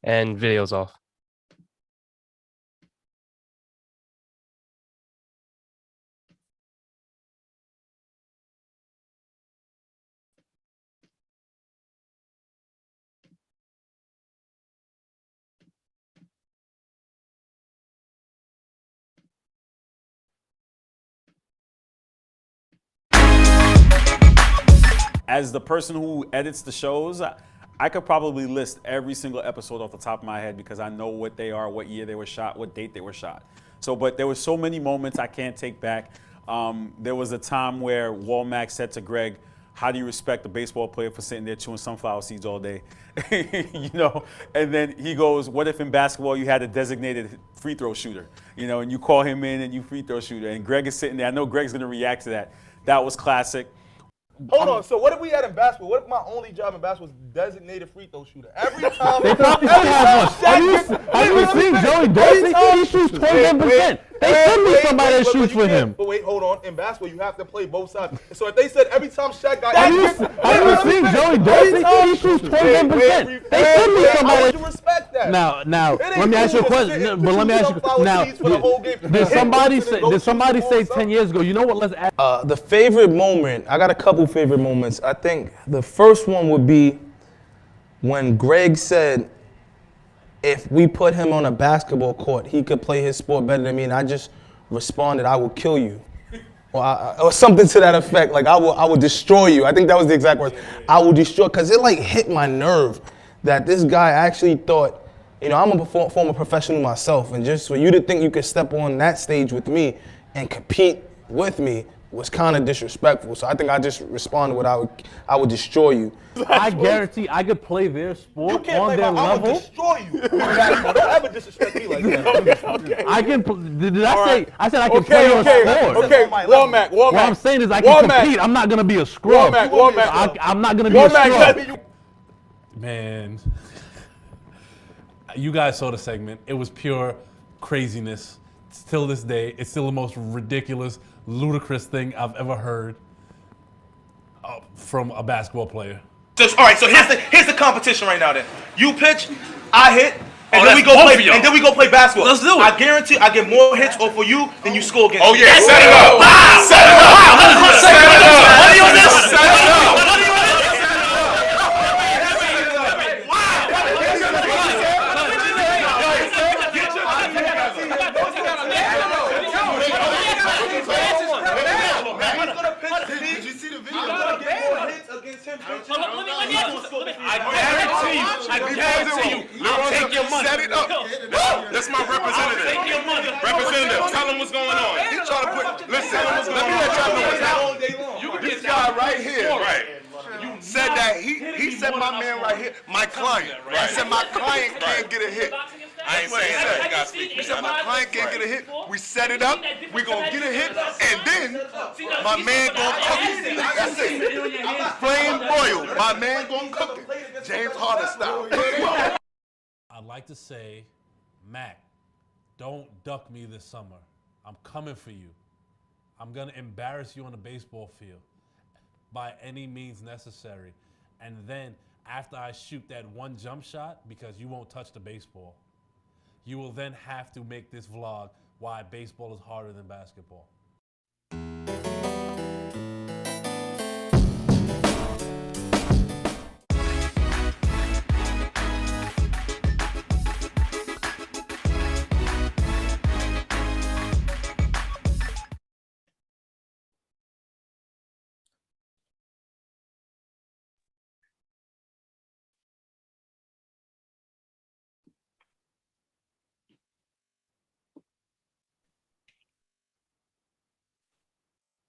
And videos off. As the person who edits the shows, I could probably list every single episode off the top of my head because I know what they are, what year they were shot, what date they were shot. So, but there were so many moments I can't take back. There was a time where Walmack said to Greg, "How do you respect a baseball player for sitting there chewing sunflower seeds all day?" You know, and then he goes, "What if in basketball you had a designated free throw shooter, you know, and you call him in and you free throw shooter?" And Greg is sitting there. I know Greg's gonna react to that. That was classic. Hold on. So what if we had in basketball? What if my only job in basketball was designated free throw shooter? Every time. They probably should have one. Have you seen Joey Dorsey? He shoots 21%. They should be somebody that shoots for him. But wait, hold on. In basketball, you have to play both sides. So if they said every time Shaq got Have you seen Joey Dorsey? He shoots 21%. They should be somebody. How would you respect that? Now, let me ask you a question. But let me ask you. Now, did somebody say 10 years ago? You know what? Let's ask. The favorite moment, I got a couple favorite moments. I think the first one would be when Greg said, if we put him on a basketball court, he could play his sport better than me, and I just responded, "I will kill you," or something to that effect. Like I will destroy you. I think that was the exact words. I will destroy, because it like hit my nerve that this guy actually thought, you know, I'm a former professional myself, and just for you to think you could step on that stage with me and compete with me was kind of disrespectful. So I think I just responded with, I would destroy you. I guarantee I could play their sport on their level. I would destroy you. Don't ever disrespect me like that. Okay. I can. Did I say? I said I can play your sport. Okay, Walmack. What I'm saying is I can compete. I'm not gonna be a scrub. I'm not gonna be a scrub. Man, you guys saw the segment. It was pure craziness. Till this day, it's still the most ridiculous, ludicrous thing I've ever heard from a basketball player. All right, so here's the competition right now. Then you pitch, I hit, and then we go play basketball. Let's do it. I guarantee I get more hits off for you than you score against. Oh me. yeah, set it up. Wow. Set it up. Set it up. I guarantee you, I'll take your money. Set it up. That's my representative. I'll take your money. Representative, tell him what's going on. He trying to put, listen, let me let y'all know what's happening. This guy right here, said that he said my man right here, my client. He said my client can't get a hit. I ain't saying that. You guys speak. He said my client can't get a hit. We set it up. We gonna get a hit, and then my man gonna cook it. That's it. Flame boiled. My man gonna cook it. James Harden style. I'd like to say, Mac, don't duck me this summer. I'm coming for you. I'm gonna embarrass you on the baseball field by any means necessary. And then after I shoot that one jump shot, because you won't touch the baseball, you will then have to make this vlog why baseball is harder than basketball.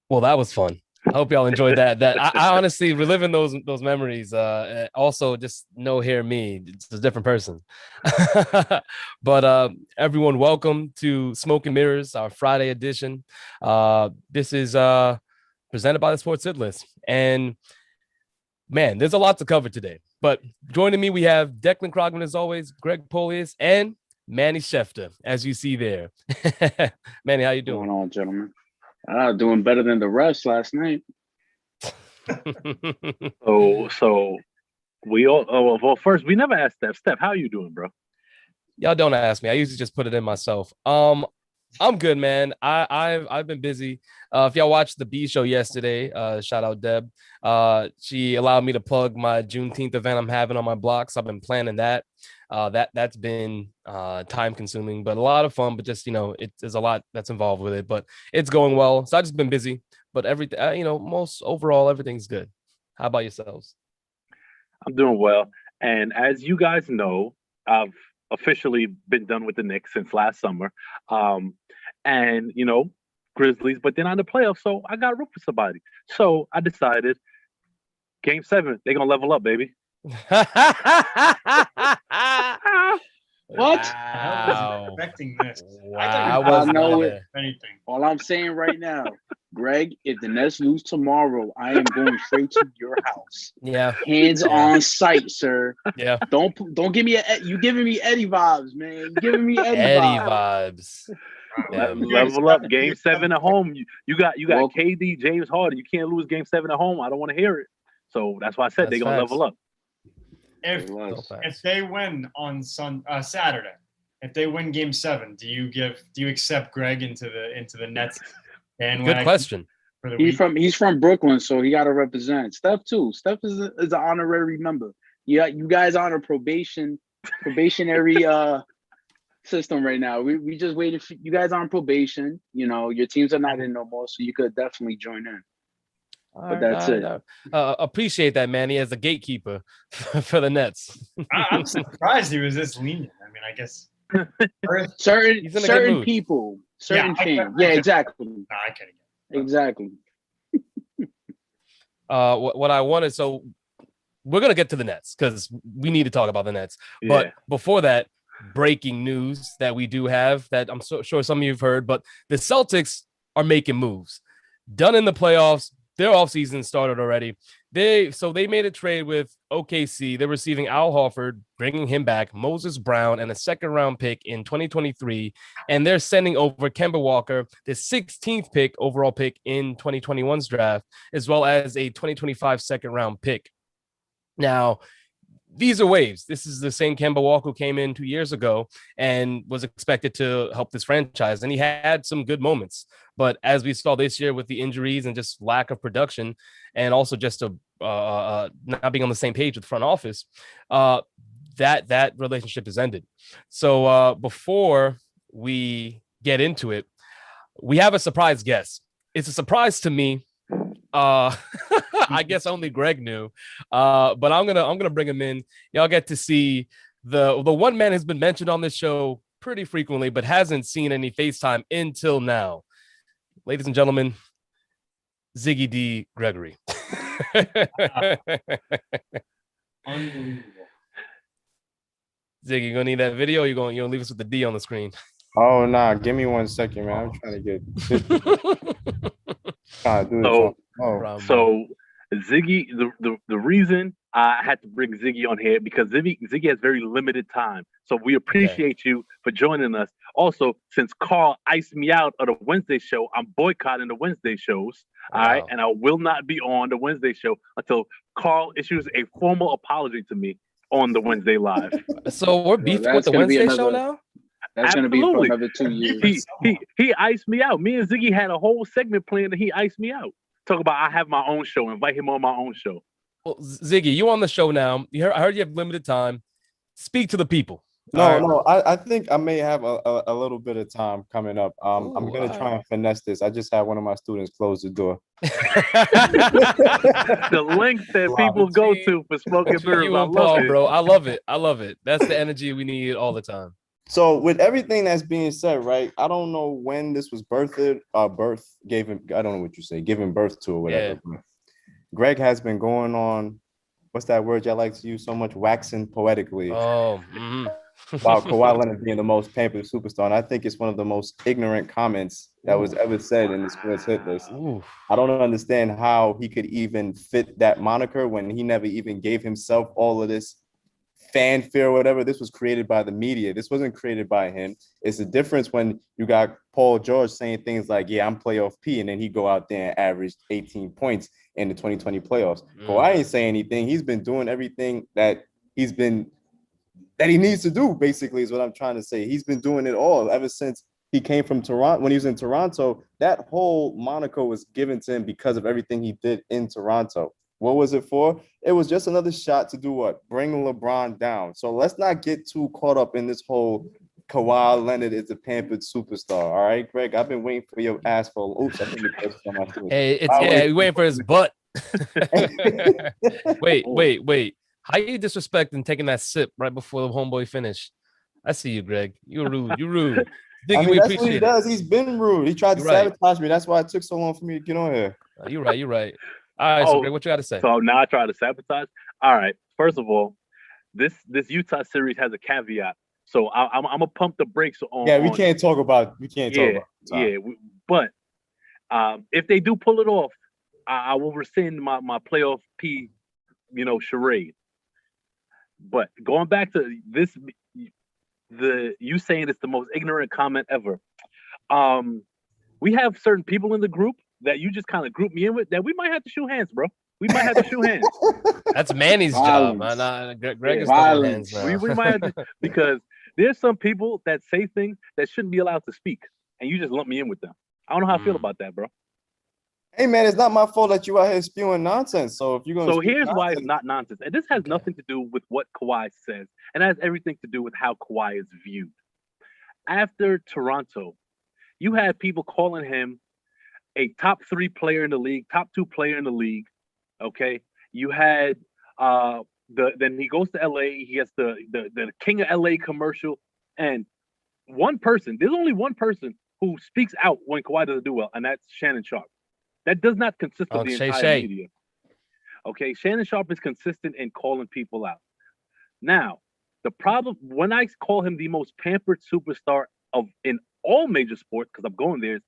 Well, that was fun. I hope y'all enjoyed that. I honestly reliving those memories. Also, just no hear me. It's a different person. But everyone, welcome to Smoke and Mirrors, our Friday edition. This is presented by the Sports Hit List, and man, there's a lot to cover today. But joining me, we have Declan Krogman as always, Greg Polius, and Manny Schefter, as you see there. Manny, how you doing? What's going on, gentlemen? Doing better than the rest last night. So We all. Oh, well, first we never asked Steph. Steph, how you doing, bro? Y'all don't ask me. I usually just put it in myself. I'm good, man. I've been busy. If y'all watched the B show yesterday, shout out Deb. She allowed me to plug my Juneteenth event I'm having on my block. So I've been planning that. That's been time consuming, but a lot of fun. But just there's a lot that's involved with it. But it's going well. So I've just been busy. But everything, most overall, everything's good. How about yourselves? I'm doing well. And as you guys know, I've officially been done with the Knicks since last summer. And Grizzlies, but they're not in the playoffs, so I got to root for somebody. So I decided, Game 7, they're gonna level up, baby. What? Wow. Expecting this. Wow. I know it. Anything. All I'm saying right now, Greg, if the Nets lose tomorrow, I am going straight to your house. Yeah. Hands on sight, sir. Yeah. Don't give me you giving me Eddie vibes, man. You giving me Eddie vibes. Level up. Game 7 at home. You got KD, James Harden. You can't lose Game 7 at home. I don't want to hear it. So that's why I said they're gonna level up. If they win on Saturday, if they win Game 7, do you accept Greg into the Nets? And good question. He's from Brooklyn, so he got to represent. Steph too. Steph is an honorary member. Yeah, you guys on a probationary system right now. We just waited for you guys on probation. Your teams are not in no more, so you could definitely join in. But that's it. Appreciate that, Manny, as a gatekeeper for the Nets. I'm surprised he was this lenient. I mean, I guess certain people, certain fans. Yeah, exactly. No, I can't get it. Exactly. What I wanted, so we're gonna get to the Nets because we need to talk about the Nets. Yeah. But before that, breaking news that we do have that I'm sure some of you have heard, but the Celtics are making moves. Done in the playoffs. Their offseason started already. They made a trade with OKC. They're receiving Al Horford, bringing him back, Moses Brown, and a second-round pick in 2023. And they're sending over Kemba Walker, the 16th overall pick in 2021's draft, as well as a 2025 second-round pick. Now, these are waves. This is the same Kemba Walker who came in 2 years ago and was expected to help this franchise. And he had some good moments. But as we saw this year with the injuries and just lack of production, and also just not being on the same page with the front office, that relationship has ended. So before we get into it, we have a surprise guest. It's a surprise to me. I guess only Greg knew, but I'm gonna bring him in. Y'all get to see the one man who's been mentioned on this show pretty frequently, but hasn't seen any FaceTime until now. Ladies and gentlemen, Ziggy D. Gregory. Unbelievable. Ziggy, you gonna need that video? Or you gonna leave us with the D on the screen? Oh nah, give me 1 second, man. I'm trying to get. So Ziggy, the reason I had to bring Ziggy on here because Ziggy has very limited time. So we appreciate you for joining us. Also, since Carl iced me out of the Wednesday show, I'm boycotting the Wednesday shows. All right. And I will not be on the Wednesday show until Carl issues a formal apology to me on the Wednesday live. So we're beefing with the Wednesday show now? That's going to be for another 2 years. He iced me out. Me and Ziggy had a whole segment planned and he iced me out. Talk about I have my own show. Invite him on my own show. Well, Ziggy, you on the show now. I heard you have limited time. Speak to the people. No, I think I may have a little bit of time coming up. I'm going to try and finesse this. I just had one of my students close the door. The link that people go to for smoking beers. You and Paul, bro. I love it. That's the energy we need all the time. So with everything that's being said, right? I don't know when this was giving birth to or whatever. Yeah. Greg has been going on, what's that word y'all like to use so much? Waxing poetically. Oh, about Kawhi Leonard being the most pampered superstar. And I think it's one of the most ignorant comments that was ever said in the sports hit list. I don't understand how he could even fit that moniker when he never even gave himself all of this fanfare or whatever. This was created by the media. This wasn't created by him. It's the difference when you got Paul George saying things like, yeah, I'm playoff P, and then he go out there and average 18 points in the 2020 playoffs. Kawhi ain't saying anything. He's been doing everything that he needs to do, basically, is what I'm trying to say. He's been doing it all ever since he came from Toronto. When he was in Toronto, that whole moniker was given to him because of everything he did in Toronto. What was it for? It was just another shot to do what? Bring LeBron down. So let's not get too caught up in this whole Kawhi Leonard is a pampered superstar. All right, Greg, I've been waiting for your ass for. Oops, I think the person's on my screen. Hey, we're waiting for his butt. Wait. How you disrespecting taking that sip right before the homeboy finish? I see you, Greg. You're rude. You're rude. I mean, that's what he does. He's been rude. He tried to sabotage me. That's why it took so long for me to get on here. You're right. All right, so Greg, what you got to say? So now I try to sabotage. All right. First of all, this Utah series has a caveat. So I'm gonna pump the brakes on. Yeah, we can't talk about. But if they do pull it off, I will rescind my playoff P, charade. But going back to this, you saying it's the most ignorant comment ever. We have certain people in the group that you just kind of group me in with that we might have to shoot hands, bro. We might have to shoot hands. That's Manny's job, man. Greg is violence. We might have to, because there's some people that say things that shouldn't be allowed to speak, and you just lump me in with them. I don't know how I feel about that, bro. Hey, man, it's not my fault that you out here spewing nonsense. So if you're going to here's why it's not nonsense. And this has nothing to do with what Kawhi says, and it has everything to do with how Kawhi is viewed. After Toronto, you had people calling him a top 3 player in the league, top 2 player in the league. Okay. You had then he goes to LA, he gets the King of LA commercial, and there's only one person who speaks out when Kawhi doesn't do well, and that's Shannon Sharp. That does not consist of the entire media. Okay, Shannon Sharp is consistent in calling people out. Now, the problem when I call him the most pampered superstar in all major sports, because I'm going there,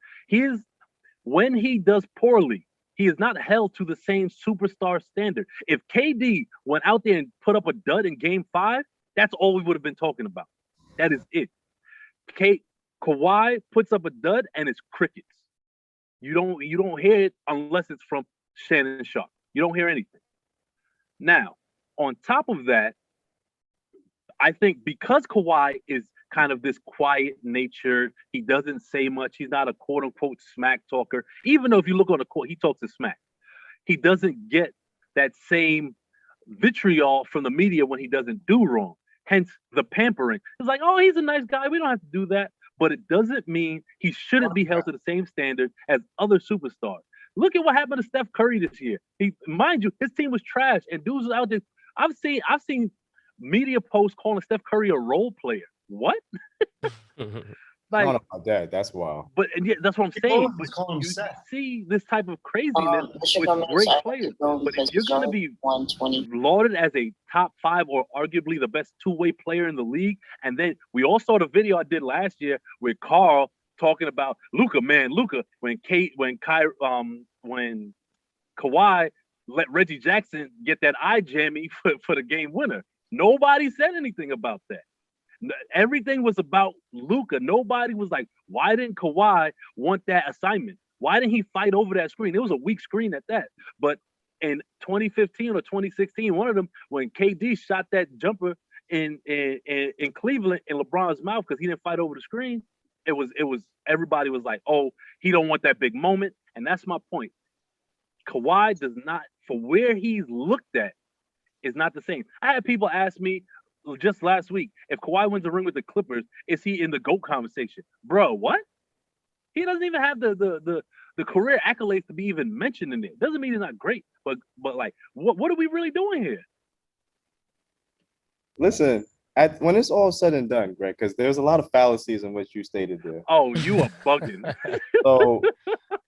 when he does poorly, he is not held to the same superstar standard. If KD went out there and put up a dud in Game 5, that's all we would have been talking about. That is it. Kawhi puts up a dud and it's crickets. You don't hear it unless it's from Shannon Sharp. You don't hear anything. Now, on top of that, I think because Kawhi is kind of this quiet nature, he doesn't say much. He's not a quote unquote smack talker. Even though if you look on the court, he talks to smack. He doesn't get that same vitriol from the media when he doesn't do wrong. Hence the pampering. It's like, oh, he's a nice guy. We don't have to do that. But it doesn't mean he shouldn't be held to the same standard as other superstars. Look at what happened to Steph Curry this year. Mind you, his team was trash, and dudes was out there. I've seen media posts calling Steph Curry a role player. What? I don't know about that. That's wild. But yeah, that's what I'm saying. But you see this type of craziness with great players. But if you're going to be lauded as a top 5 or arguably the best two-way player in the league, and then we all saw the video I did last year with Carl talking about Luka, when Kawhi let Reggie Jackson get that eye jammy for the game winner. Nobody said anything about that. Everything was about Luka. Nobody was like, why didn't Kawhi want that assignment? Why didn't he fight over that screen? It was a weak screen at that. But in 2015 or 2016, one of them, when KD shot that jumper in Cleveland in LeBron's mouth because he didn't fight over the screen, it was everybody was like, oh, he don't want that big moment. And that's my point. Kawhi does not, for where he's looked at, is not the same. I had people ask me just last week, if Kawhi wins the ring with the Clippers, is he in the GOAT conversation? Bro, what? He doesn't even have the career accolades to be even mentioned in it. Doesn't mean he's not great, but like, what are we really doing here? Listen, when it's all said and done, Greg, because there's a lot of fallacies in what you stated there. Oh, you are bugging. So,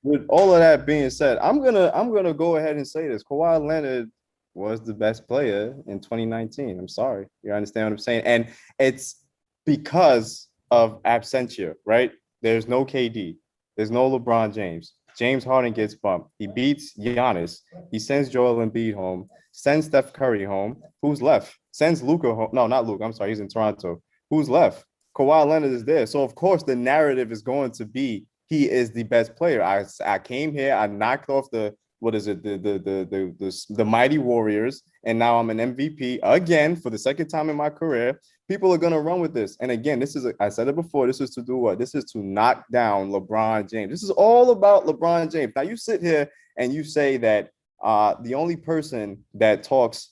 with all of that being said, I'm gonna go ahead and say this: Kawhi Leonard was the best player in 2019. I'm sorry. You understand what I'm saying? And it's because of absentia, right? There's no KD. There's no LeBron James. James Harden gets bumped. He beats Giannis. He sends Joel Embiid home. Sends Steph Curry home. Who's left? Sends Luka home. No, not Luka. I'm sorry. He's in Toronto. Who's left? Kawhi Leonard is there. So, of course, the narrative is going to be he is the best player. I came here. I knocked off the mighty Warriors, and now I'm an MVP again for the second time in my career. People are gonna run with this, and again, I said it before. This is to do what? This is to knock down LeBron James. This is all about LeBron James. Now you sit here and you say that the only person that talks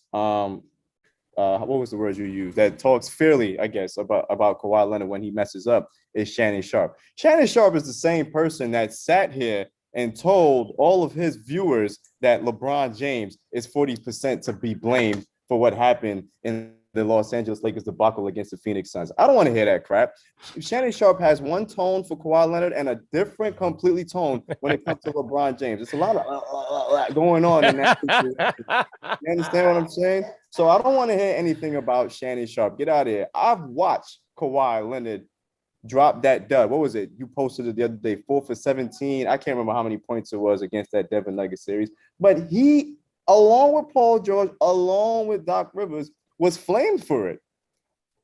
what was the word you used? That talks fairly, I guess, about Kawhi Leonard when he messes up is Shannon Sharpe. Shannon Sharpe is the same person that sat here and told all of his viewers that LeBron James is 40% to be blamed for what happened in the Los Angeles Lakers debacle against the Phoenix Suns. I don't want to hear that crap. Shannon Sharpe has one tone for Kawhi Leonard and a different completely tone when it comes to LeBron James. It's a lot of going on in that situation. You understand what I'm saying? So I don't want to hear anything about Shannon Sharpe. Get out of here. I've watched Kawhi Leonard drop that dud. What was it? You posted it the other day, 4 for 17. I can't remember how many points it was against that Denver Nuggets series. But he, along with Paul George, along with Doc Rivers, was flamed for it.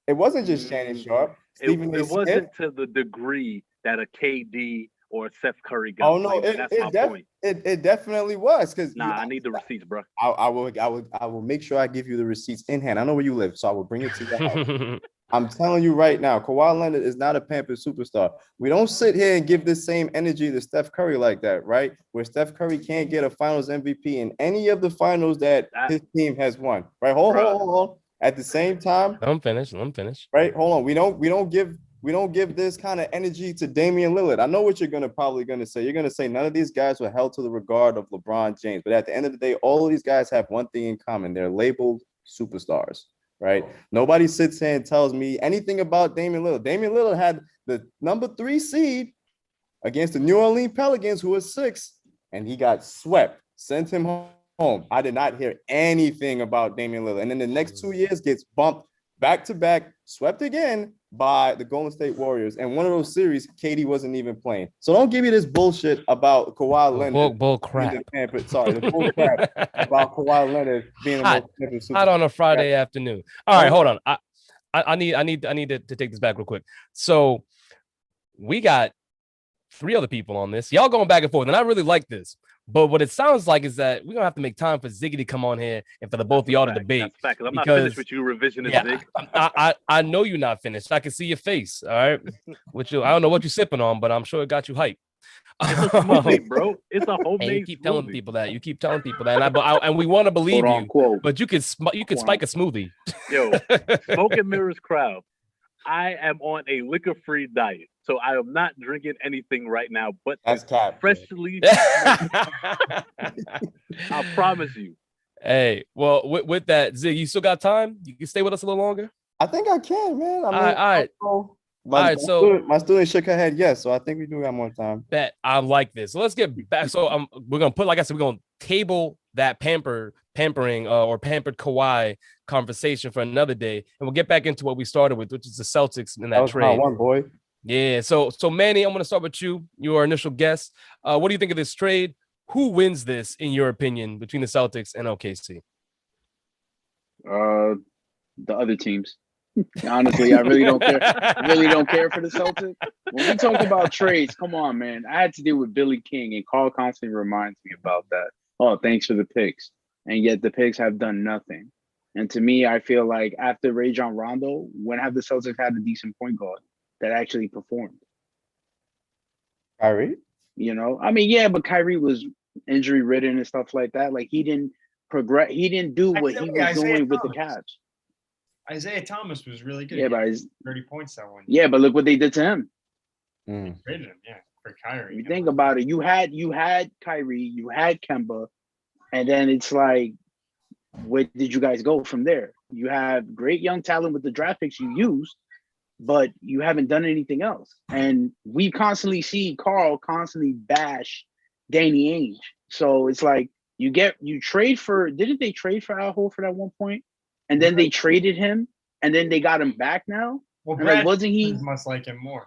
It wasn't just Shannon Sharpe. It wasn't to the degree that a KD or a Seth Curry got. Oh no, it definitely was. Because I need the receipts, bro. I will make sure I give you the receipts in hand. I know where you live, so I will bring it to your house. I'm telling you right now, Kawhi Leonard is not a pampered superstar. We don't sit here and give this same energy to Steph Curry like that, right? Where Steph Curry can't get a Finals MVP in any of the finals that his team has won, right? Hold on. At the same time, let him finish. Right, hold on. We don't give this kind of energy to Damian Lillard. I know what you're probably gonna say. You're gonna say none of these guys were held to the regard of LeBron James. But at the end of the day, all of these guys have one thing in common: they're labeled superstars. Right? Nobody sits here and tells me anything about Damian Lillard. Damian Lillard had the number 3 seed against the New Orleans Pelicans, who was 6, and he got swept. Sent him home. I did not hear anything about Damian Lillard. And then the next 2 years gets bumped back to back, swept again by the Golden State Warriors. And one of those series, KD wasn't even playing. So don't give me this bullshit about Kawhi Leonard. Bull crap. The bull crap about Kawhi Leonard being the most pampered superstar. Hot on a Friday afternoon. All right, hold on. I need to take this back real quick. So we got 3 other people on this. Y'all going back and forth, and I really like this. But what it sounds like is that we're gonna have to make time for Ziggy to come on here and for the both of y'all to debate. That's fact, 'cause I'm not finished with you, revisionist Zig. I know you're not finished. I can see your face. All right, I don't know what you're sipping on, but I'm sure it got you hyped. It's a smoothie, bro. It's a homemade. And you keep telling people that. And we want to believe you. But you can spike a smoothie. Yo, Smoke and Mirrors crowd. I am on a liquor-free diet, so I am not drinking anything right now. But that's cap. Freshly, I promise you. Hey, well, with that, Zig, you still got time? You can stay with us a little longer. I think I can, man. All right. My student shook her head yes, so I think we do got more time. Bet I like this. So let's get back. So we're gonna put, like I said, we're gonna table that pampering or pampered Kawhi conversation for another day, and we'll get back into what we started with, which is the Celtics in that was trade. One boy. Yeah. So Manny, I'm gonna start with you. You are our initial guest. What do you think of this trade? Who wins this, in your opinion, between the Celtics and OKC? The other teams. Honestly, I really don't care. I really don't care for the Celtics. When we talk about trades, come on, man. I had to deal with Billy King, and Carl constantly reminds me about that. Oh, thanks for the picks. And yet the picks have done nothing. And to me, I feel like after Rajon Rondo, when have the Celtics had a decent point guard that actually performed? Kyrie? You know, I mean, yeah, but Kyrie was injury ridden and stuff like that. Like he didn't progress. He didn't do what he was doing with the Cavs. Isaiah Thomas was really good. Yeah, but 30 points that one. Yeah, but look what they did to him. Traded him, yeah, for Kyrie. You think about it. You had Kyrie, you had Kemba, and then it's like, where did you guys go from there? You have great young talent with the draft picks you used, but you haven't done anything else. And we constantly see Carl constantly bash Danny Ainge. So it's like you trade for. Didn't they trade for Al Horford at one point? And then they traded him, and then they got him back now. Well, and like, wasn't he? Must like him more.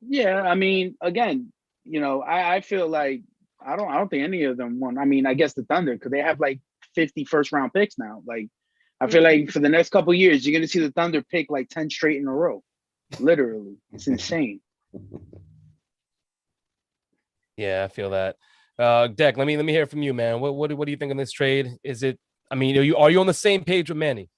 Yeah, I mean, again, I feel like I don't think any of them won. I mean, I guess the Thunder, because they have like 50 first-round picks now. Like, I feel like for the next couple of years, you're gonna see the Thunder pick like 10 straight in a row. Literally, it's insane. Yeah, I feel that. Deck, let me hear from you, man. What do you think of this trade? Is it? I mean, are you on the same page with Manny?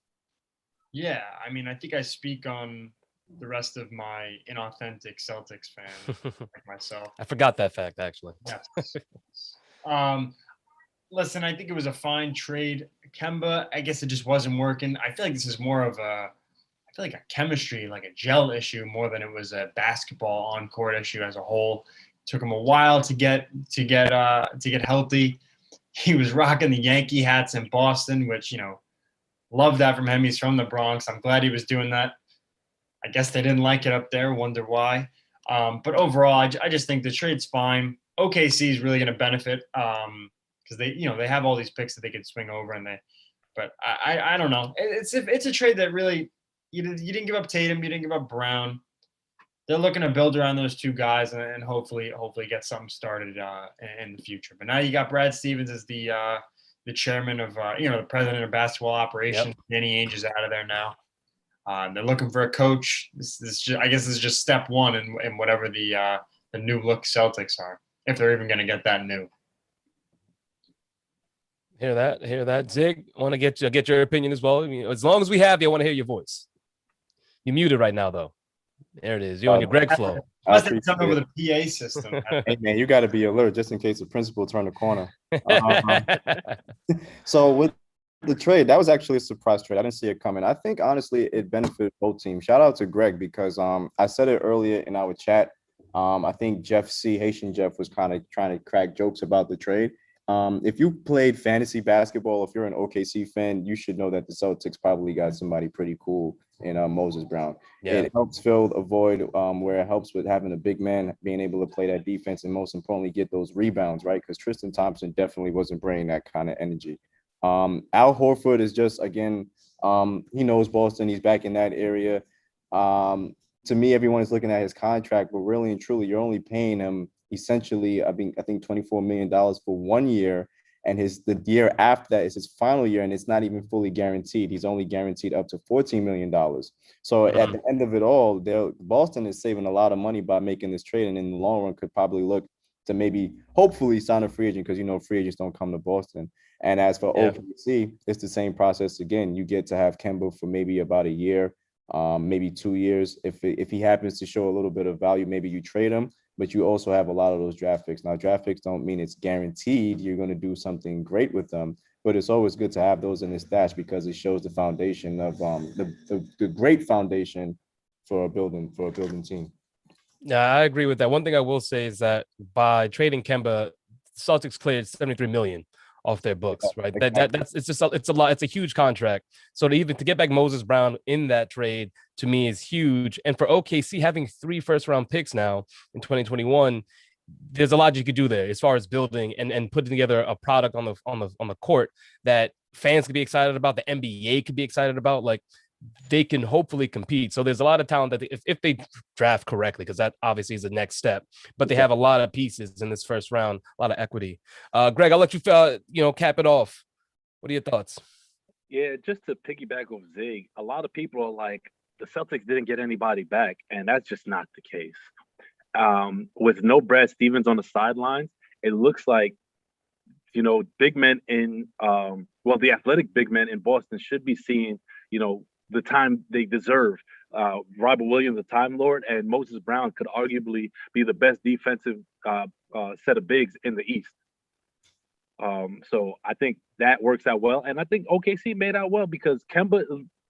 Yeah, I mean, I think I speak on the rest of my inauthentic Celtics fan like myself. I forgot that fact, actually. Yes. Listen, I think it was a fine trade. Kemba, I guess it just wasn't working. I feel like this is more of a chemistry, like a gel issue more than it was a basketball on-court issue as a whole. It took him a while to get healthy. He was rocking the Yankee hats in Boston, which, love that from him. He's from the Bronx. I'm glad he was doing that. I guess they didn't like it up there. Wonder why. But overall, I just think the trade's fine. OKC is really going to benefit because they have all these picks that they could swing over, but I don't know. It's a trade that really you didn't give up Tatum, you didn't give up Brown. They're looking to build around those two guys and hopefully get something started in the future. But now you got Brad Stevens as the chairman of the president of basketball operations. Yep. Danny Ainge is out of there now. They're looking for a coach. I guess this is just step one in whatever the new look Celtics are, if they're even going to get that new. Hear that, Zig? I want to get your opinion as well. I mean, as long as we have you, I want to hear your voice. You're muted right now, though. There it is. You're on your Greg flow. Must have done over the PA system. Hey, man, you got to be alert just in case the principal turned the corner. So with the trade, that was actually a surprise trade. I didn't see it coming. I think, honestly, it benefited both teams. Shout out to Greg because I said it earlier in our chat. I think Haitian Jeff was kind of trying to crack jokes about the trade. If you played fantasy basketball, if you're an OKC fan, you should know that the Celtics probably got somebody pretty cool in Moses Brown. Yeah. It helps fill a void where it helps with having a big man being able to play that defense and most importantly get those rebounds, right? Because Tristan Thompson definitely wasn't bringing that kind of energy. Al Horford is just, again, he knows Boston. He's back in that area. To me, everyone is looking at his contract, but really and truly, you're only paying him essentially, I think $24 million for 1 year. And the year after that is his final year, and it's not even fully guaranteed. He's only guaranteed up to $14 million. So at the end of it all, Boston is saving a lot of money by making this trade, and in the long run could probably look to maybe, hopefully, sign a free agent because, free agents don't come to Boston. And as for OKC, it's the same process again. You get to have Kemba for maybe about a year, maybe 2 years. If he happens to show a little bit of value, maybe you trade him. But you also have a lot of those draft picks. Now, draft picks don't mean it's guaranteed you're going to do something great with them, but it's always good to have those in the stash because it shows the foundation of the great foundation for a building team. Yeah, I agree with that. One thing I will say is that by trading Kemba, Celtics cleared $73 million off their books, right? It's a lot. It's a huge contract. So to get back Moses Brown in that trade to me is huge. And for OKC having 3 first-round picks now in 2021, there's a lot you could do there as far as building and putting together a product on the court that fans could be excited about, the NBA could be excited about. Like they can hopefully compete. So there's a lot of talent that if they draft correctly, because that obviously is the next step, but they have a lot of pieces in this first round, a lot of equity. Greg, I'll let you, cap it off. What are your thoughts? Yeah, just to piggyback off Zig, a lot of people are like, the Celtics didn't get anybody back, and that's just not the case. With no Brad Stevens on the sidelines, it looks like, big men the athletic big men in Boston should be seeing, the time they deserve. Robert Williams, the Time Lord, and Moses Brown could arguably be the best defensive set of bigs in the East. So I think that works out well. And I think OKC made out well because Kemba,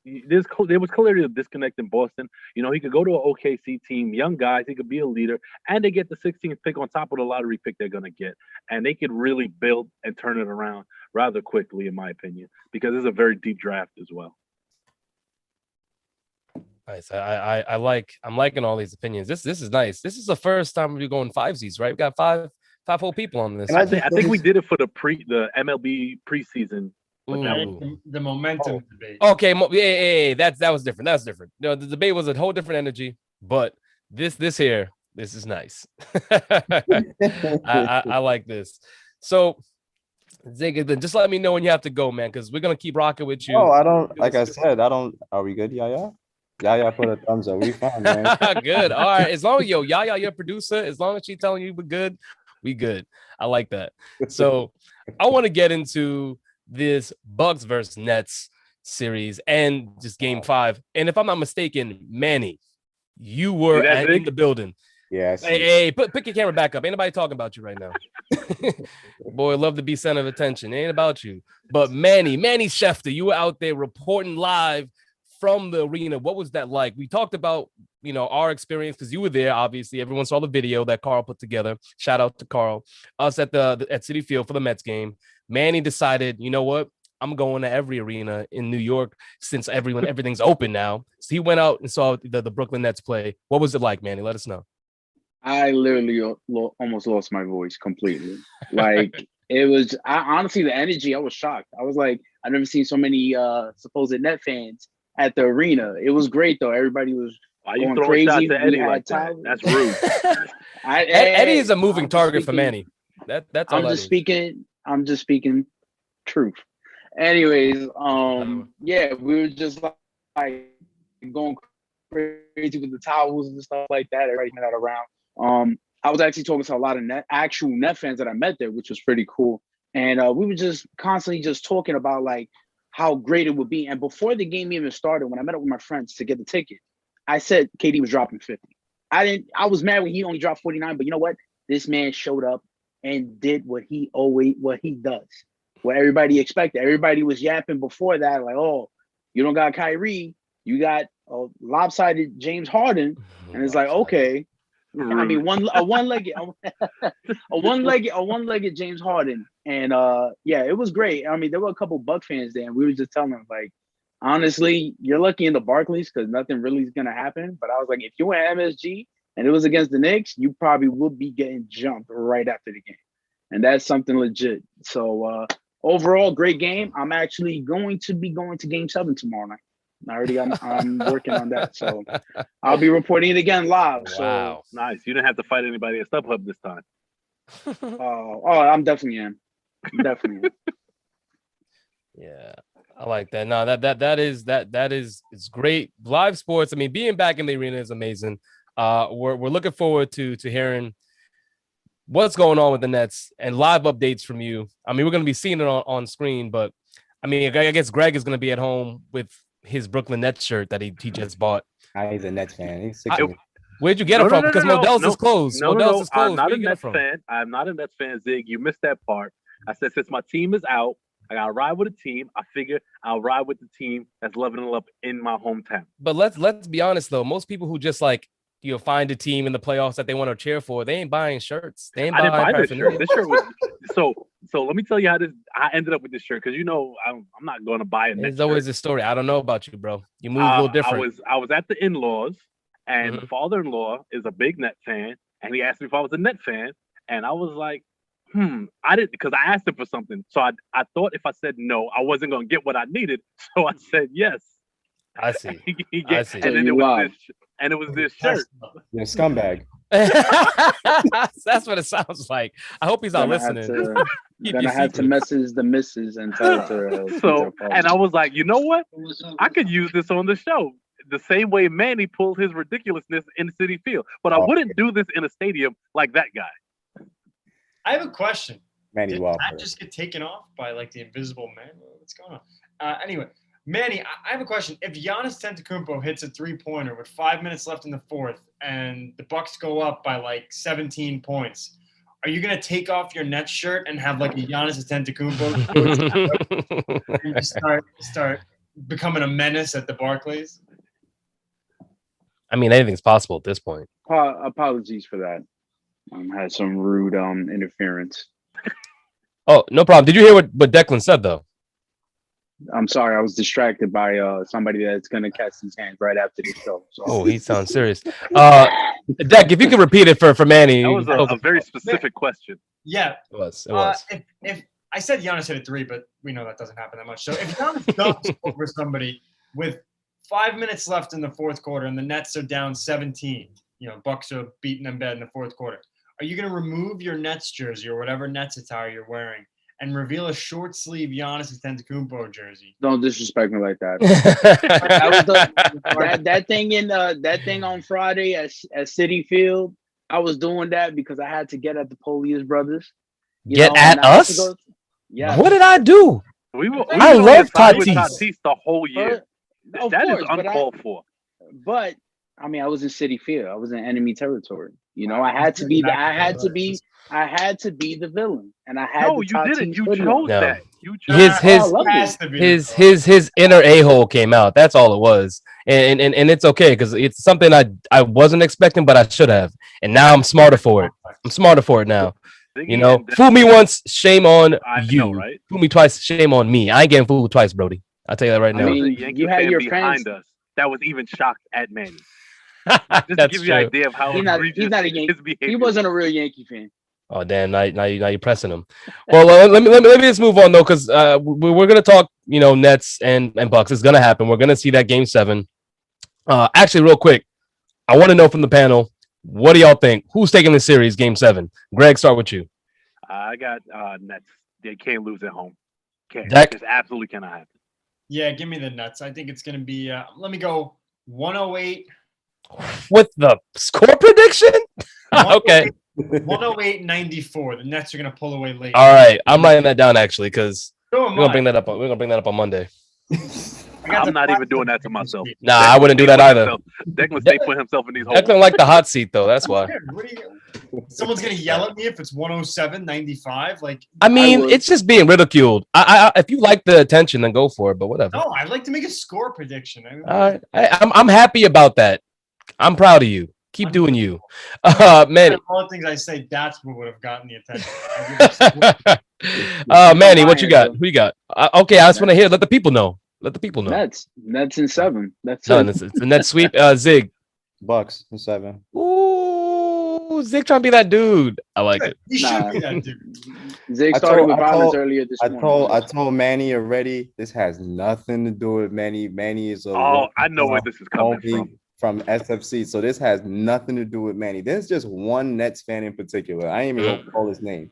there was clearly a disconnect in Boston. He could go to an OKC team, young guys, he could be a leader, and they get the 16th pick on top of the lottery pick they're going to get. And they could really build and turn it around rather quickly, in my opinion, because it's a very deep draft as well. Nice. I'm liking all these opinions. This is nice. This is the first time we're going 5Zs, right? We got five whole people on this. And I think we did it for the MLB preseason. The momentum debate. Okay, that was different. That's different. The debate was a whole different energy, but this here, This is nice. I like this. So, Zig, then just let me know when you have to go, man, because we're gonna keep rocking with you. Oh, I don't. Like I said, I don't. Are we good, Yaya? Yaya put a thumbs up. We fine, man. Good. All right. As long as Yaya, your producer, as long as she's telling you we're good, we good. I like that. So, I want to get into this Bucks versus Nets series and just Game 5. And if I'm not mistaken, Manny, you were in the building. Yes. Hey, pick your camera back up. Ain't nobody talking about you right now. Boy, love to be center of attention. Ain't about you. But Manny Schefter, you were out there reporting live from the arena. What was that like? We talked about, our experience because you were there. Obviously, everyone saw the video that Carl put together. Shout out to Carl. Us at Citi Field for the Mets game. Manny decided, you know what? I'm going to every arena in New York since everything's open now. So he went out and saw the Brooklyn Nets play. What was it like, Manny? Let us know. I literally almost lost my voice completely. Like it was, honestly, the energy, I was shocked. I was like, I've never seen so many supposed Net fans at the arena. It was great though. Everybody was going crazy. Shots at Eddie like that? That's rude. Eddie is a moving target for Manny. That's all. I'm just speaking truth. Anyways, yeah, we were just like going crazy with the towels and stuff like that. Everybody had that around. I was actually talking to a lot of actual Net fans that I met there, which was pretty cool. And we were just constantly just talking about like how great it would be. And before the game even started, when I met up with my friends to get the ticket, I said KD was dropping 50. I was mad when he only dropped 49, but you know what? This man showed up and did what he does. What everybody expected. Everybody was yapping before that, like, oh, you don't got Kyrie, you got a lopsided James Harden, and it's like, okay. I mean, a one-legged James Harden, and yeah, it was great. I mean, there were a couple Buck fans there, and we were just telling them like, honestly, you're lucky in the Barclays because nothing really is gonna happen. But I was like, if you were MSG and it was against the Knicks, you probably would be getting jumped right after the game, and that's something legit. So overall, great game. I'm actually going to be going to Game 7 tomorrow night. I'm working on that, so I'll be reporting it again live. Wow, so nice. You didn't have to fight anybody at StubHub this time. I'm definitely in. Yeah, I like that. No, that is it's great. Live sports. I mean, being back in the arena is amazing. We're looking forward to hearing what's going on with the Nets and live updates from you. I mean, we're going to be seeing it on screen, but I mean, I guess Greg is going to be at home with his Brooklyn Nets shirt that he just bought. He's a Nets fan. He's where'd you get it from? Because Modell's is closed. Modell's is closed. I'm not a Nets fan. I'm not a Nets fan, Zig. You missed that part. I said, since my team is out, I got to ride with a team. I figure I'll ride with the team that's leveling up in my hometown. But let's be honest, though. Most people who just like, find a team in the playoffs that they want to cheer for, they ain't buying shirts. They ain't buying I didn't buy this shirt. This shirt was so let me tell you how I ended up with this shirt, because I'm not going to buy it. There's always a story. I don't know about you, bro. You move a little different. I was at the in-laws, and the father-in-law is a big Net fan, and he asked me if I was a Net fan, and I was like, I didn't, because I asked him for something. So I thought if I said no, I wasn't going to get what I needed. So I said yes. I see. I see. And then it was this shirt. You're a scumbag. That's what it sounds like. I hope he's not listening. Gonna have to message the missus and tell her to. And I was like, you know what? I could use this on the show. The same way Manny pulled his ridiculousness in Citi Field. But I wouldn't do this in a stadium like that guy. I have a question. Manny Did Walker. that just get taken off by like the invisible man? What's going on? Anyway, Manny, I have a question. If Giannis Antetokounmpo hits a 3-pointer with 5 minutes left in the fourth and the Bucks go up by like 17 points, are you going to take off your Nets shirt and have like a Giannis Antetokounmpo and just start becoming a menace at the Barclays? I mean, anything's possible at this point. Apologies for that. Had some rude interference. Oh, no problem. Did you hear what Declan said, though? I'm sorry, I was distracted by somebody that's gonna catch his hands right after the show. So. Oh, he sounds serious. Deck, if you could repeat it for Manny. That was a very specific question. Yeah, it was. If I said Giannis hit a 3, but we know that doesn't happen that much. So if Giannis dunks over somebody with 5 minutes left in the fourth quarter and the Nets are down 17, Bucks are beating them bad in the fourth quarter. Are you going to remove your Nets jersey or whatever Nets attire you're wearing and reveal a short sleeve Giannis Antetokounmpo jersey? Don't disrespect me like that. that thing on Friday at Citi Field. I was doing that because I had to get at the Polius brothers. Get at us? Yeah. What did I do? I love Tatis the whole year. That is uncalled for. But I mean, I was in Citi Field. I was in enemy territory. I had to be. I had to be the villain, and I had. No, you didn't. You chose that. You chose his inner a-hole came out. That's all it was, and it's okay because it's something I wasn't expecting, but I should have, and now I'm smarter for it. I'm smarter for it now. Fool me once, shame on you. Know, right? Fool me twice, shame on me. I ain't getting fooled twice, Brody. I'll tell you that right now. I mean, you had your behind friends. us that was even shocked at Manny. Just to give you an idea of how he's not a Yankee. He wasn't a real Yankee fan. Oh damn! Now you're pressing him. Well, let me just move on though, because we're gonna talk, Nets and Bucks. It's gonna happen. We're gonna see that Game 7. Actually, real quick, I want to know from the panel, what do y'all think? Who's taking the series, Game 7? Greg, start with you. I got Nets. They can't lose at home. Can't. Dak? Just absolutely cannot happen. Yeah, give me the Nets. I think it's gonna be. Let me go 108. With the score prediction? Okay. 108-94. The Nets are gonna pull away late. All right, I'm writing that down actually because we're gonna bring that up on Monday. I'm not even doing that to myself. Nah, I wouldn't do that either. Declan stay put himself in these holes. Declan like the hot seat though. That's why. Someone's gonna yell at me if it's 107-95. Like, I mean, it's just being ridiculed. I if you like the attention, then go for it. But whatever. No, I'd like to make a score prediction. All right, I'm happy about that. I'm proud of you. Keep doing you. Manny. All the things I say, that's what would have gotten the attention. Manny, what you got? Who you got? Okay, I just want to hear. Let the people know. Let the people know. Nets in 7. That's it. It's a net sweep. Zig. Bucks in 7. Ooh, Zig trying to be that dude. I like it. He should be that dude. Zig started with violence earlier this morning. I told Manny already. This has nothing to do with Manny. Manny is I know where this is coming from SFC. So this has nothing to do with Manny. There's just one Nets fan in particular. I ain't even gonna call his name.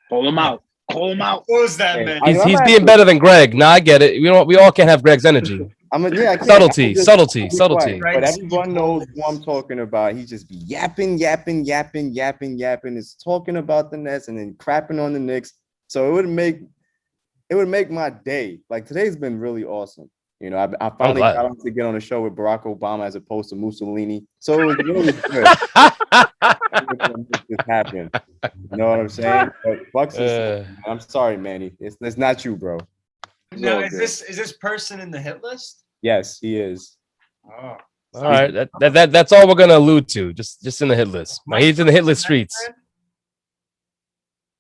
Call him out. Call him out. Who's that, man? He's being better than Greg. Nah, I get it. We all can't have Greg's energy. Subtlety. But everyone knows who I'm talking about. He just be yapping. It's talking about the Nets and then crapping on the Knicks. So it would make my day. Like today's been really awesome. I finally got him to get on the show with Barack Obama as opposed to Mussolini. So it was really good. This happened. You know what I'm saying? But Bucks I'm sorry, Manny. It's not you, bro. Now, is this person in the hit list? Yes, he is. Oh. All right. That's all we're gonna allude to. Just in the hit list. He's in the hit list streets.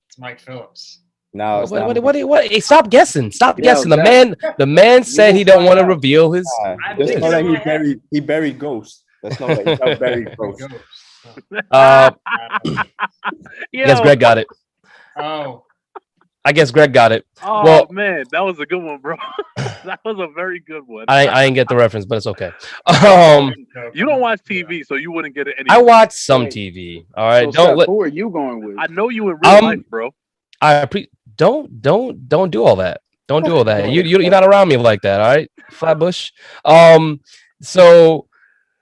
It's Mike Phillips. No, what? Hey, stop guessing. Stop guessing. The man said he don't want to reveal his. Just know that he buried ghosts. Let's know that he buried ghosts. Guess Greg got it. Oh. I guess Greg got it. Oh well, man, that was a good one, bro. That was a very good one. I didn't get the reference, but it's okay. You don't watch TV, so you wouldn't get it. I watch some TV. All right, so who are you going with? I know you in real life, bro. Don't do all that. Don't do all that. You're not around me like that. All right, Flatbush. So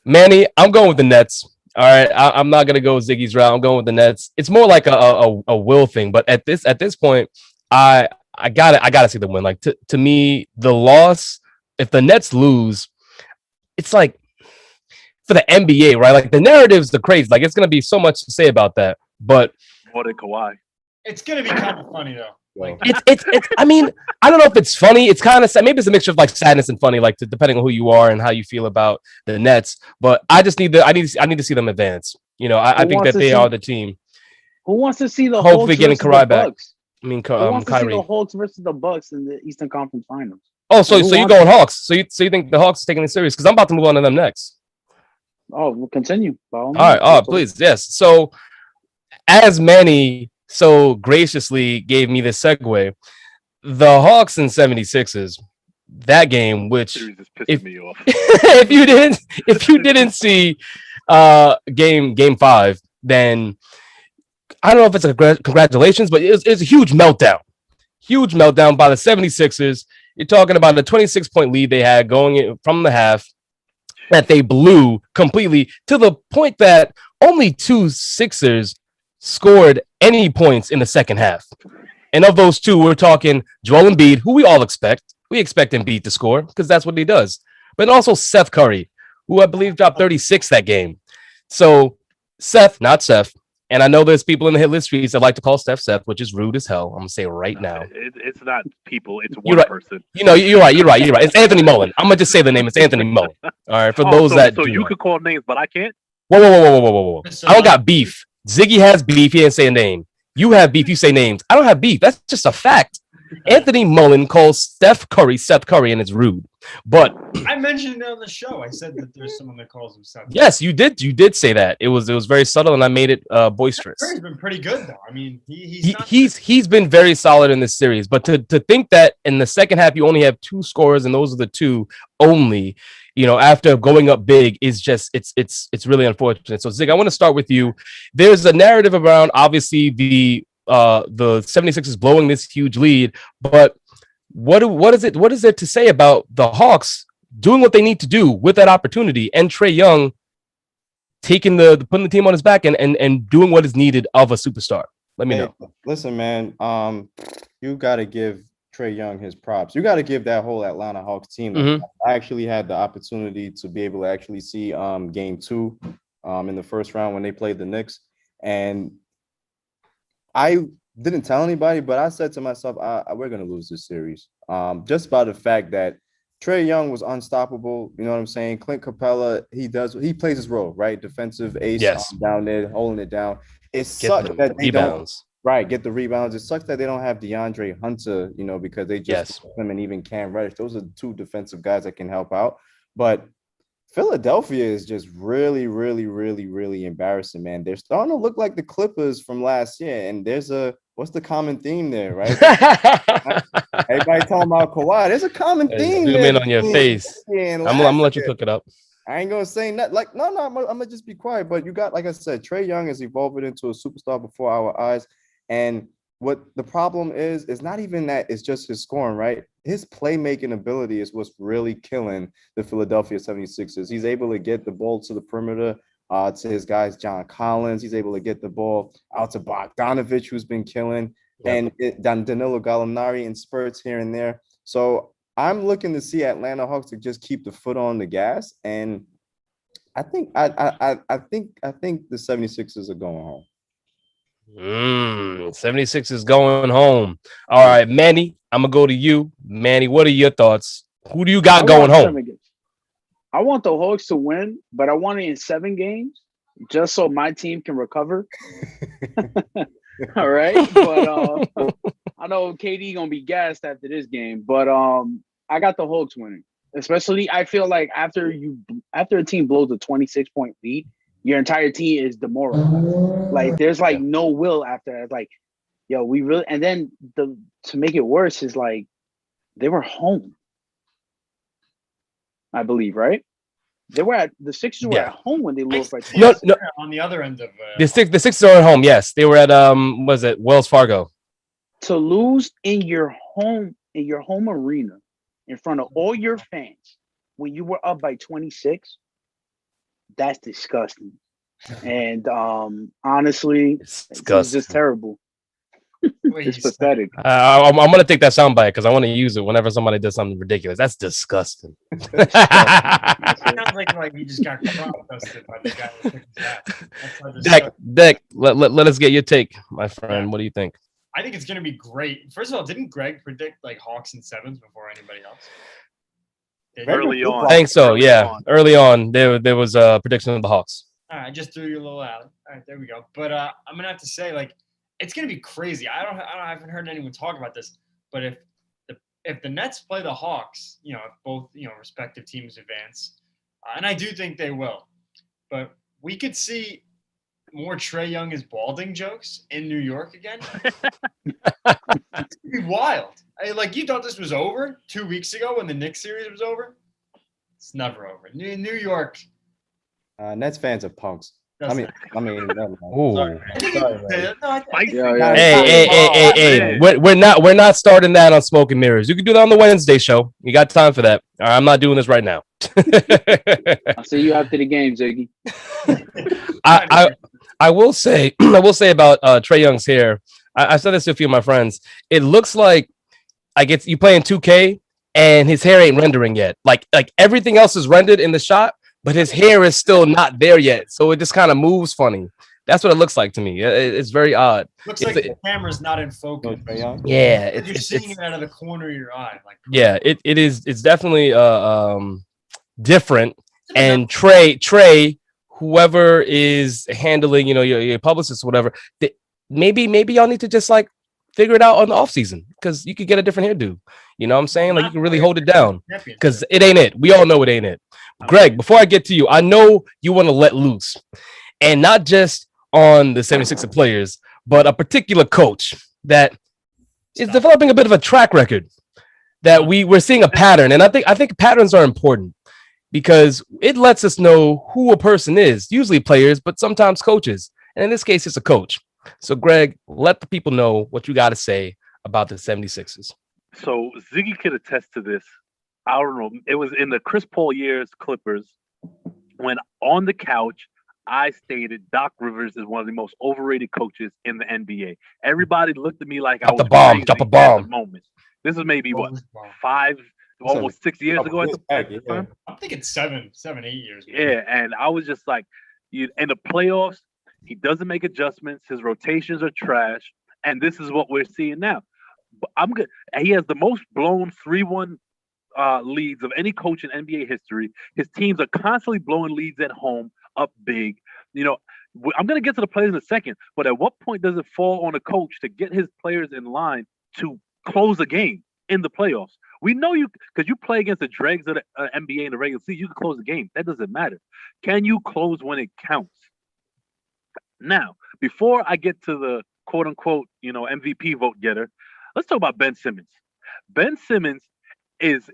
Manny, I'm going with the Nets. All right, I'm not gonna go with Ziggy's route. I'm going with the Nets. It's more like a will thing, but at this point, I gotta see the win. Like to me, the loss, if the Nets lose, it's like for the NBA, right? Like the narrative's the crazy. Like it's gonna be so much to say about that, but more than Kawhi. It's gonna be kind of funny though. Like it's. I mean, I don't know if it's funny. It's kind of sad. Maybe it's a mixture of like sadness and funny, like depending on who you are and how you feel about the Nets. But I just need I need to see them advance. I think that they are the team. Who wants to see the hopefully getting Kawhi back? I mean, who wants to Kyrie. see the Hawks versus the Bucks in the Eastern Conference Finals? Oh, so you're going Hawks? So you think the Hawks are taking it serious? Because I'm about to move on to them next. Oh, we'll continue. All right. Oh, please, yes. So as Manny so graciously gave me this segue, the Hawks and 76ers, that game, which if you didn't see, game 5, then I don't know if it's a congratulations, but it's a huge meltdown. Huge meltdown by the 76ers. You're talking about a 26-point lead they had going in from the half that they blew completely to the point that only 2 Sixers scored any points in the second half. And of those 2, we're talking Joel Embiid, who we all expect. We expect Embiid to score because that's what he does. But also Seth Curry, who I believe dropped 36 that game. So Seth, not Seth. And I know there's people in the hit list streets that like to call Seth, which is rude as hell. I'm gonna say it right now. It's not people. It's You're one right. person. You're right. It's Anthony Mullen. I'm gonna just say the name. It's Anthony Mullen. All right. For those that so you could call names, but I can't. Whoa. I don't got beef. Ziggy has beef. He didn't say a name. You have beef. You say names. I don't have beef. That's just a fact. Anthony Mullen calls Seth Curry, and it's rude. But I mentioned it on the show. I said that there's someone that calls him Seth. Yes, you did. You did say that. It was very subtle, and I made it boisterous. Curry's been pretty good though. I mean, he's been very solid in this series. But to think that in the second half you only have 2 scorers, and those are the 2 only, after going up big is just it's really unfortunate. So Zig, I want to start with you. There's a narrative around obviously the 76ers blowing this huge lead, but what is it to say about the Hawks doing what they need to do with that opportunity and Trae Young putting the team on his back and doing what is needed of a superstar? Let me know. Listen, man, you got to give Trae Young his props. You got to give that whole Atlanta Hawks team. Mm-hmm. I actually had the opportunity to be able to actually see game 2 in the first round when they played the Knicks, and I didn't tell anybody, but I said to myself, we're going to lose this series. Just by the fact that Trae Young was unstoppable. You know what I'm saying? Clint Capella, he plays his role, right? Defensive ace, yes, down there, holding it down. It sucks that they rebounds. Get the rebounds. It sucks that they don't have DeAndre Hunter, because they just him and even Cam Reddish. Those are 2 defensive guys that can help out. But Philadelphia is just really, really, really, really embarrassing, man. They're starting to look like the Clippers from last year. And what's the common theme there, right? Everybody talking about Kawhi. There's a common theme. Zoom in on your face. I'm gonna let you cook it up. I ain't gonna say nothing. Like, no, I'm gonna just be quiet. But you got, like I said, Trae Young is evolving into a superstar before our eyes. And what the problem is not even that it's just his scoring, right? His playmaking ability is what's really killing the Philadelphia 76ers. He's able to get the ball to the perimeter, to his guys, John Collins. He's able to get the ball out to Bogdanovich, who's been killing, and Danilo Gallinari in spurts here and there. So I'm looking to see Atlanta Hawks to just keep the foot on the gas. And I think the 76ers are going home. 76 is going home. All right, Manny, I'm gonna go to you. Manny, what are your thoughts? Who do you got going home? I want the Hawks to win, but I want it in 7 games just so my team can recover. All right, but I know KD gonna be gassed after this game, but I got the Hawks winning. Especially, I feel like after a team blows a 26-point lead, your entire team is demoralized. Like there's like no will after that. Like, yo, we really, and then to make it worse is like they were home, I believe, right? The Sixers were at home when they lost by 20. No. On the other end of the Sixers are at home. Yes, they were at Wells Fargo. To lose in your home arena in front of all your fans when you were up by 26. That's disgusting. And honestly, it's just terrible. It's pathetic. I'm going to take that soundbite because I want to use it whenever somebody does something ridiculous. That's disgusting. It sounds like you just got crop dusted by the guy who took his ass. Deck, let us get your take, my friend. What do you think? I think it's going to be great. First of all, didn't Greg predict like Hawks and 7s before anybody else? Early on. I think so, yeah. Early on, there was a prediction of the Hawks. All right, I just threw you a little alley. All right, there we go. But I'm gonna have to say, like, it's gonna be crazy. I haven't heard anyone talk about this, but if the Nets play the Hawks, if both respective teams advance, and I do think they will, but we could see more Trae Young is balding jokes in New York again. It's gonna be wild. Like, you thought this was over 2 weeks ago when the Knicks series was over? It's never over. New York, Nets fans are punks. That's never mind. Ooh. Sorry, man. Hey. We're not starting that on Smoke and Mirrors. You can do that on the Wednesday show. You got time for that. All right, I'm not doing this right now. I'll see you after the game, Ziggy. I will say about Trae Young's hair. I said this to a few of my friends. It looks like you playing 2K and his hair ain't rendering yet. Like everything else is rendered in the shot, but his hair is still not there yet. So it just kind of moves funny. That's what it looks like to me. It's very odd. Looks like the camera's not in focus. Yeah, you're seeing it out of the corner of your eye. Like, yeah, it is. It's definitely different. And Trey, whoever is handling, your publicist or whatever, maybe y'all need to just like figure it out on the off season because you could get a different hairdo. You know what I'm saying? Like you can really hold it down because it ain't it. We all know it ain't it. Greg, before I get to you, I know you want to let loose, and not just on the 76ers players, but a particular coach that is developing a bit of a track record that we're seeing a pattern. And I think patterns are important because it lets us know who a person is, usually players, but sometimes coaches. And in this case, it's a coach. So Greg, let the people know what you got to say about the 76ers. So Ziggy could attest to this. I don't know. It was in the Chris Paul years Clippers when on the couch, I stated Doc Rivers is one of the most overrated coaches in the NBA. Everybody looked at me like I was crazy drop a bomb. at the moment. This is maybe almost 6 years ago at the time. I'm thinking 7, 8 years. Maybe. Yeah, and I was just like, in the playoffs, he doesn't make adjustments. His rotations are trash, and this is what we're seeing now. But I'm good. He has the most blown 3-1 leads of any coach in NBA history. His teams are constantly blowing leads at home, up big. I'm going to get to the players in a second, but at what point does it fall on a coach to get his players in line to close a game in the playoffs? We know because you play against the dregs of the NBA in the regular season, you can close the game. That doesn't matter. Can you close when it counts? Now, before I get to the quote unquote, MVP vote getter, let's talk about Ben Simmons. Ben Simmons is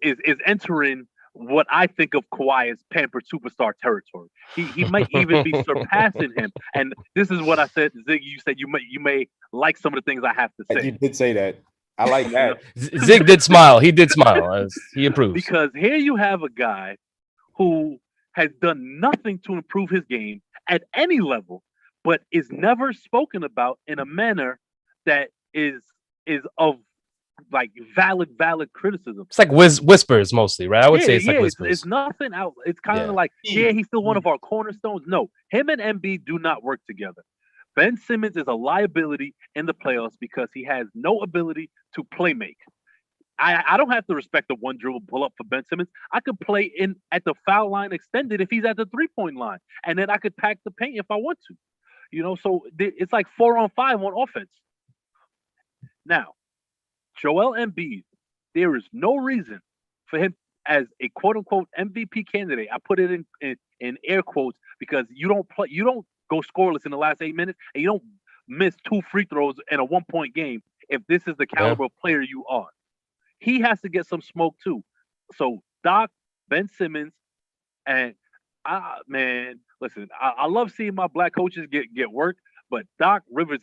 entering what I think of Kawhi as pampered superstar territory. He might even be surpassing him. And this is what I said, Ziggy. You said you may like some of the things I have to say. You did say that. I like that. Zig did smile. He did smile. He improves. Because here you have a guy who has done nothing to improve his game at any level, but is never spoken about in a manner that is of like valid criticism. It's like whispers mostly, right? I would say it's like whispers. It's nothing out. It's kind of like, he's still one of our cornerstones. No, him and Embiid do not work together. Ben Simmons is a liability in the playoffs because he has no ability to play make. I don't have to respect the one dribble pull up for Ben Simmons. I could play in at the foul line extended if he's at the 3-point line, and then I could pack the paint if I want to. So it's like 4-on-5 on offense. Now, Joel Embiid, there is no reason for him as a quote unquote MVP candidate. I put it in air quotes because you don't go scoreless in the last 8 minutes, and you don't miss 2 free throws in a 1-point game if this is the caliber of player you are. He has to get some smoke too. So Doc, Ben Simmons, and listen, I love seeing my black coaches get work, but Doc Rivers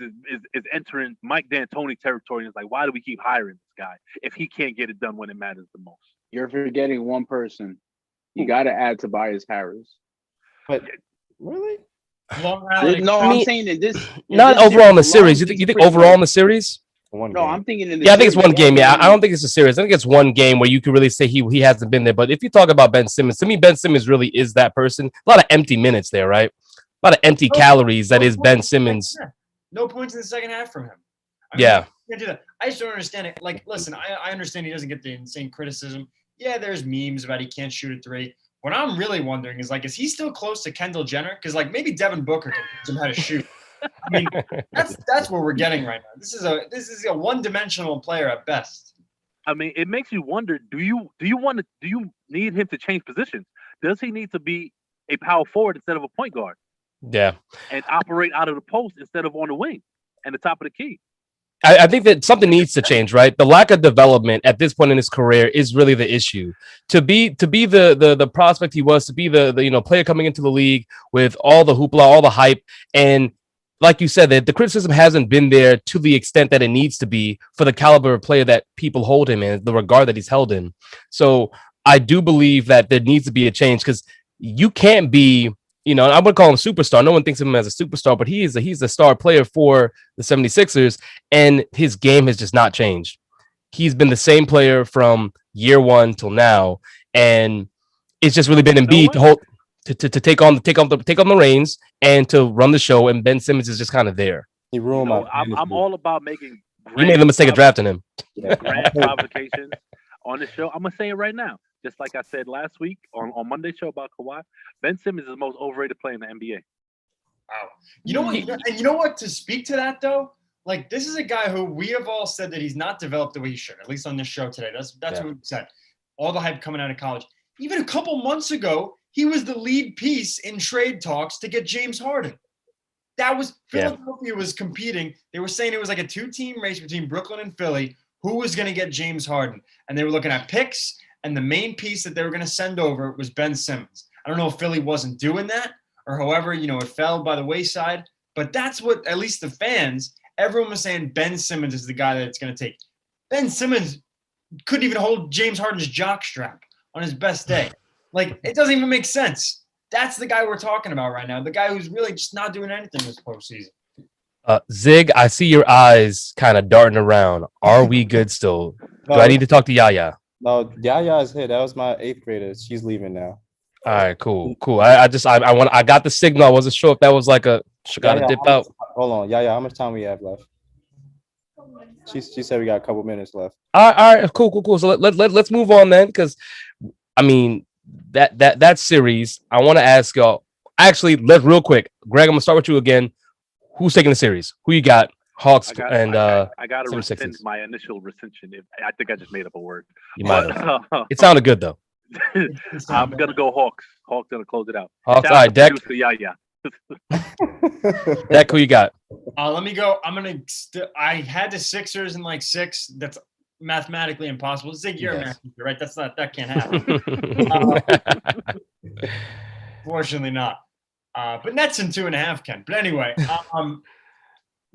is entering Mike D'Antoni territory. And it's like, why do we keep hiring this guy if he can't get it done when it matters the most? You're forgetting one person. You got to add Tobias Harris. But really? I'm saying that this not overall in the series. You think overall in the series? I'm thinking in the I think it's one game. Yeah, I don't think it's a series. I think it's one game where you can really say he hasn't been there. But if you talk about Ben Simmons, to me, Ben Simmons really is that person. A lot of empty minutes there, right? A lot of empty calories. That is Ben Simmons. No points in the second half from him. Yeah. I just don't understand it. Like, listen, I understand he doesn't get the insane criticism. Yeah, there's memes about he can't shoot a 3. What I'm really wondering is, like, is he still close to Kendall Jenner? Because, like, maybe Devin Booker can teach him how to shoot. I mean, that's what we're getting right now. This is a one-dimensional player at best. I mean, it makes you wonder: do you need him to change positions? Does he need to be a power forward instead of a point guard? Yeah, and operate out of the post instead of on the wing and the top of the key. I think that something needs to change, right? The lack of development at this point in his career is really the issue. To be the prospect he was, to be the player coming into the league with all the hoopla, all the hype, and like you said, that the criticism hasn't been there to the extent that it needs to be for the caliber of player that people hold him in, the regard that he's held in. So I do believe that there needs to be a change because you can't be, I would call him superstar. No one thinks of him as a superstar, but he's a star player for the 76ers, and his game has just not changed. He's been the same player from year one till now, and it's just really been Embiid to hold to take on the reins and to run the show, and Ben Simmons is just kind of there. He ruined my I'm all about making. You made the mistake of drafting him. Grand provocations on the show. I'm gonna say it right now. Just like I said last week on Monday's show about Kawhi, Ben Simmons is the most overrated player in the NBA. Wow. You know what? And you know what? To speak to that though, like this is a guy who we have all said that he's not developed the way he should. At least on this show today, that's what we said. All the hype coming out of college. Even a couple months ago, he was the lead piece in trade talks to get James Harden. That was Philadelphia was competing. They were saying it was like a 2-team race between Brooklyn and Philly. Who was going to get James Harden? And they were looking at picks. And the main piece that they were going to send over was Ben Simmons. I don't know if Philly wasn't doing that or however, it fell by the wayside. But that's what, at least the fans, everyone was saying Ben Simmons is the guy that it's going to take. Ben Simmons couldn't even hold James Harden's jockstrap on his best day. Like, it doesn't even make sense. That's the guy we're talking about right now. The guy who's really just not doing anything this postseason. Zig, I see your eyes kind of darting around. Are we good still? Do I need to talk to Yaya? No, Yaya is here. That was my 8th grader. She's leaving now. All right, cool. I got the signal. I wasn't sure if that was like a gotta dip out. Hold on, Yaya, how much time we have left? She said we got a couple minutes left. All right, cool. So let's move on then, because I mean that series. I want to ask y'all. Actually, let's real quick. Greg, I'm gonna start with you again. Who's taking the series? Who you got? Hawks I got to rescind my initial recension. I think I just made up a word. You might have. It sounded good though. I'm gonna go Hawks. Hawks gonna close it out. Hawks. All right, Deck. Yeah. Deck, who you got? Let me go. I had the Sixers in like 6. That's mathematically impossible. Zig, you're a math teacher, right? That can't happen. Fortunately not. But Nets in 2.5 can. But anyway,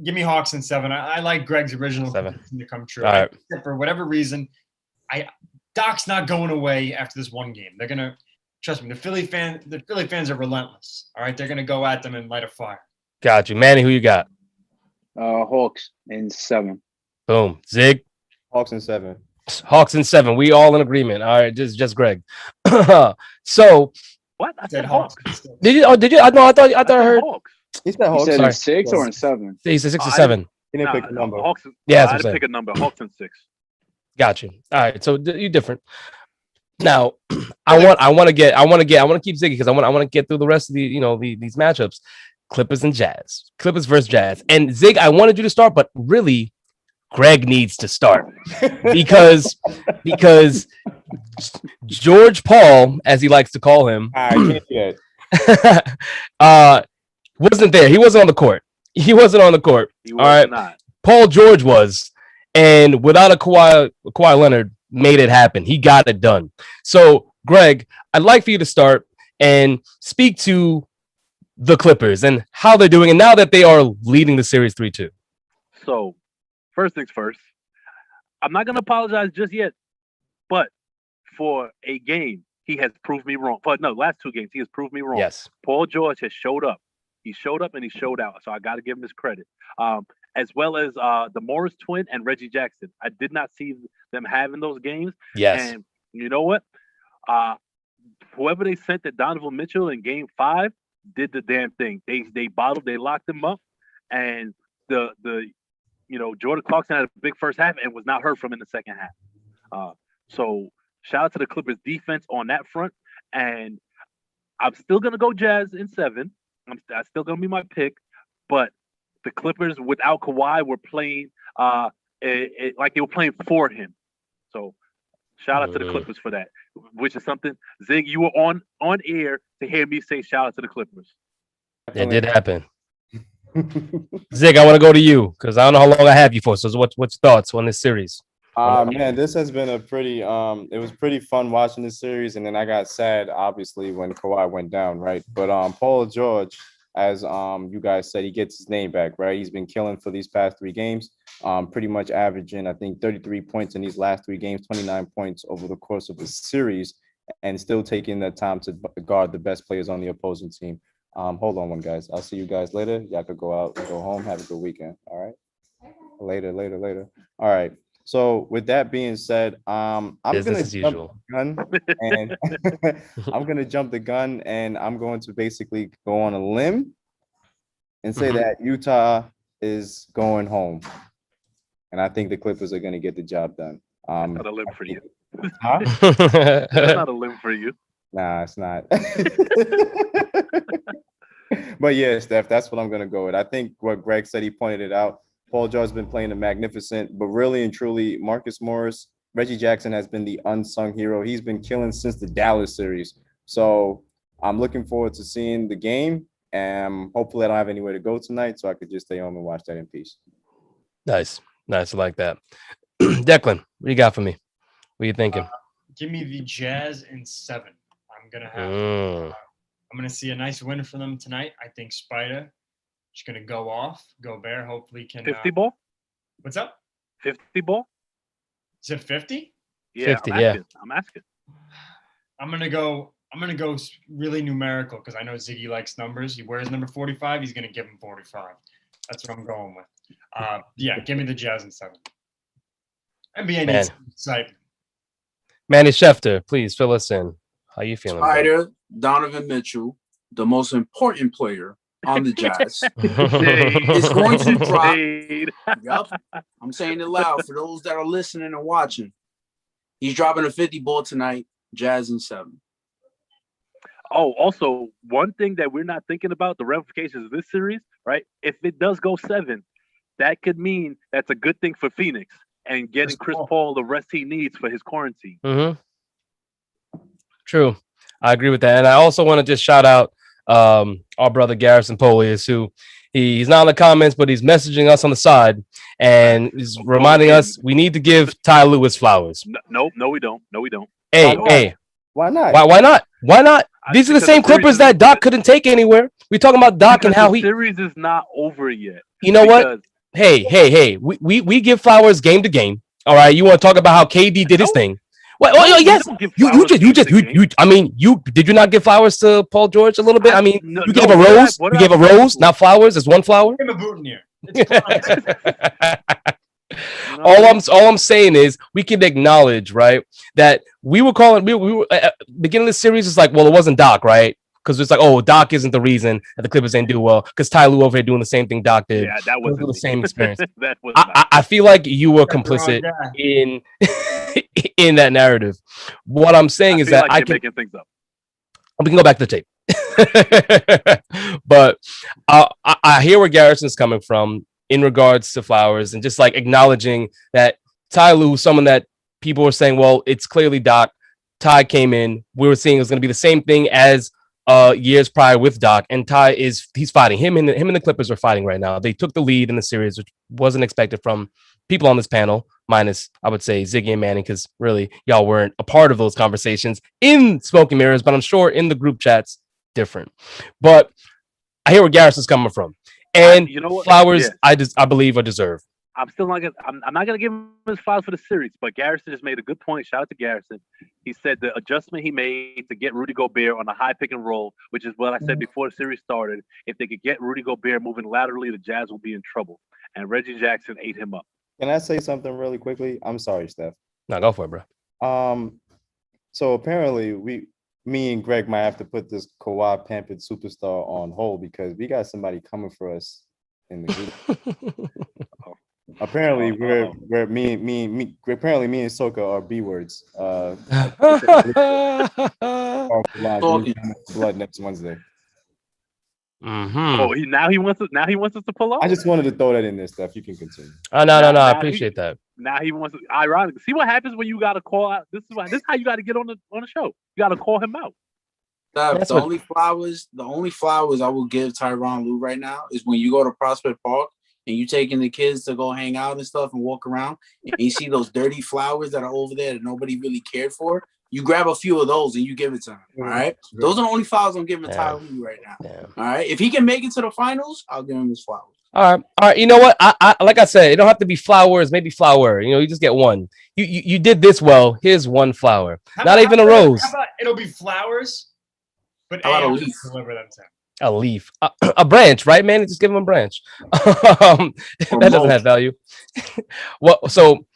give me Hawks in 7. I like Greg's original 7 to come true. All right. For whatever reason, Doc's not going away after this one game. They're gonna trust me. The Philly fans are relentless. All right, they're gonna go at them and light a fire. Got you, Manny. Who you got? Hawks in 7. Boom. Zig. Hawks in 7. Hawks in 7. We all in agreement. All right, just Greg. So what? I said Hawks. Did you? Did you? I thought I heard. Hawks. He said Hawks. He said in 6 or in 7? He said 6 or 7. He didn't pick a number. Hawks. Yeah, I didn't pick a number. Hawks in 6. Got you. All right, so you're different. Now, I want to keep Ziggy because I want to get through the rest of these matchups. Clippers and Jazz. Clippers versus Jazz. And Zig, I wanted you to start, but really, Greg needs to start because George Paul, as he likes to call him, wasn't there. He wasn't on the court. He wasn't on the court. All right. Not. Paul George was, and without a Kawhi Leonard, made it happen. He got it done. So, Greg, I'd like for you to start and speak to the Clippers and how they're doing, and now that they are leading the series 3-2. So, first things first, I'm not going to apologize just yet, but for a game, he has proved me wrong. Last 2 games, he has proved me wrong. Yes. Paul George has showed up. He showed up and he showed out. So I got to give him his credit. As well as the Morris twin and Reggie Jackson. I did not see them having those games. Yes. And you know what? Whoever they sent to Donovan Mitchell in Game 5 did the damn thing. They bottled, they locked him up, and the Jordan Clarkson had a big first half and was not heard from in the second half. So shout out to the Clippers defense on that front. And I'm still gonna go Jazz in 7. That's still gonna be my pick, but the Clippers without Kawhi were playing like they were playing for him. So shout out to the Clippers for that, which is something, Zig, you were on air to hear me say shout out to the Clippers. It did happen. Zig, I want to go to you because I don't know how long I have you for. So what's your thoughts on this series? Man, this has been a pretty it was pretty fun watching this series, and then I got sad obviously when Kawhi went down, right? But Paul George, as you guys said, he gets his name back, right? He's been killing for these past 3 games, pretty much averaging I think 33 points in these last 3 games, 29 points over the course of the series, and still taking the time to guard the best players on the opposing team. Hold on one, guys. I'll see you guys later. Y'all could go out and go home. Have a good weekend. All right. Later. All right. So with that being said, I'm Business gonna as usual. jump the gun and I'm gonna jump the gun and I'm going to basically go on a limb and say that Utah is going home, and I think the Clippers are gonna get the job done. Not a limb for you. Huh? That's not a limb for you. Nah, it's not. But yeah, Steph, that's what I'm gonna go with. I think what Greg said, he pointed it out. Paul George has been playing a magnificent, but really and truly, Marcus Morris, Reggie Jackson has been the unsung hero. He's been killing since the Dallas series. So I'm looking forward to seeing the game. And hopefully I don't have anywhere to go tonight, so I could just stay home and watch that in peace. Nice. I like that. Declan, what do you got for me? What are you thinking? Give me the Jazz in 7. I'm gonna have. I'm gonna see a nice win for them tonight. I think Spider is gonna go off. Gobert hopefully can. 50 ball. What's up? 50 ball. Is it 50? Yeah, 50, I'm asking. I'm gonna go really numerical because I know Ziggy likes numbers. He wears number 45. He's gonna give him 45. That's what I'm going with. Yeah, give me the Jazz in 7. NBA needs excitement. Manny Schefter, please fill us in. How you feeling? Spider, Donovan Mitchell, the most important player on the Jazz, is going to drop. Yep, I'm saying it loud for those that are listening and watching. He's dropping a 50 ball tonight. Jazz in 7. Oh, also, one thing that we're not thinking about, the ramifications of this series, right? If it does go 7, that could mean that's a good thing for Phoenix and getting Chris Paul the rest he needs for his quarantine. True. I agree with that. And I also want to just shout out our brother Garrison Polius, who he's not in the comments, but he's messaging us on the side and he's reminding us we need to give Ty Lewis flowers. No, we don't. No, we don't. Hey. Why not? Why not? These are the same Clippers that Doc couldn't take anywhere. We're talking about Doc and how the series is not over yet. You know what? Hey. We give flowers game to game. All right. You want to talk about how KD did his thing? Yes. You. I mean, did you not give flowers to Paul George a little bit? I mean, you gave a rose. You gave a rose, not flowers. It's one flower. Give him a boutonniere. All I'm saying is we can acknowledge, right, that we were beginning of the series is like, well, it wasn't Doc, right? Because it's like, oh, Doc isn't the reason that the Clippers ain't do well because Ty Lue over here doing the same thing Doc did. Yeah, that was the same experience. That was I feel like you were complicit in that narrative. What I'm saying is that I can making things up. We can go back to the tape, but I hear where Garrison's coming from in regards to flowers and just like acknowledging that Ty Lue, someone that people were saying, well, it's clearly Doc. Ty came in. We were seeing it was going to be the same thing as years prior with Doc, and Ty he's fighting. Him and the Clippers are fighting right now. They took the lead in the series, which wasn't expected from people on this panel, minus I would say Ziggy and Manny, because really y'all weren't a part of those conversations in Smoking Mirrors, but I'm sure in the group chats different. But I hear where Garrison's coming from, and you know what? Flowers I believe are deserved. I'm not gonna give him his flowers for the series, but Garrison just made a good point. Shout out to Garrison. He said the adjustment he made to get Rudy Gobert on a high pick and roll, which is what I said before the series started. If they could get Rudy Gobert moving laterally, the Jazz will be in trouble. And Reggie Jackson ate him up. Can I say something really quickly? I'm sorry, Steph. No, go for it, bro. So apparently me and Greg might have to put this Kawhi pampered superstar on hold because we got somebody coming for us in the group. Apparently, me and Soka are B words. Blood next Wednesday. Oh, now he wants us to pull off. I just wanted to throw that in there, Steph. You can continue. No. I appreciate that. Now he wants to. Ironic. See what happens when you got to call out. This is how you got to get on the show. You got to call him out. The only flowers I will give Tyronn Lue right now is when you go to Prospect Park and you taking the kids to go hang out and stuff and walk around, and you see those dirty flowers that are over there that nobody really cared for. You grab a few of those and you give it to him. All right, those are the only flowers I'm giving Tyronn Lue right now. All right, if he can make it to the finals, I'll give him his flowers. All right. You know what? I like I said, it don't have to be flowers. Maybe flower. You know, you just get one. You did this well. Here's one flower. Not even a rose. How about it'll be flowers, but how about a leaf? Deliver them to him. A leaf, a branch, right, man? Just give him a branch. That doesn't have value. Well, so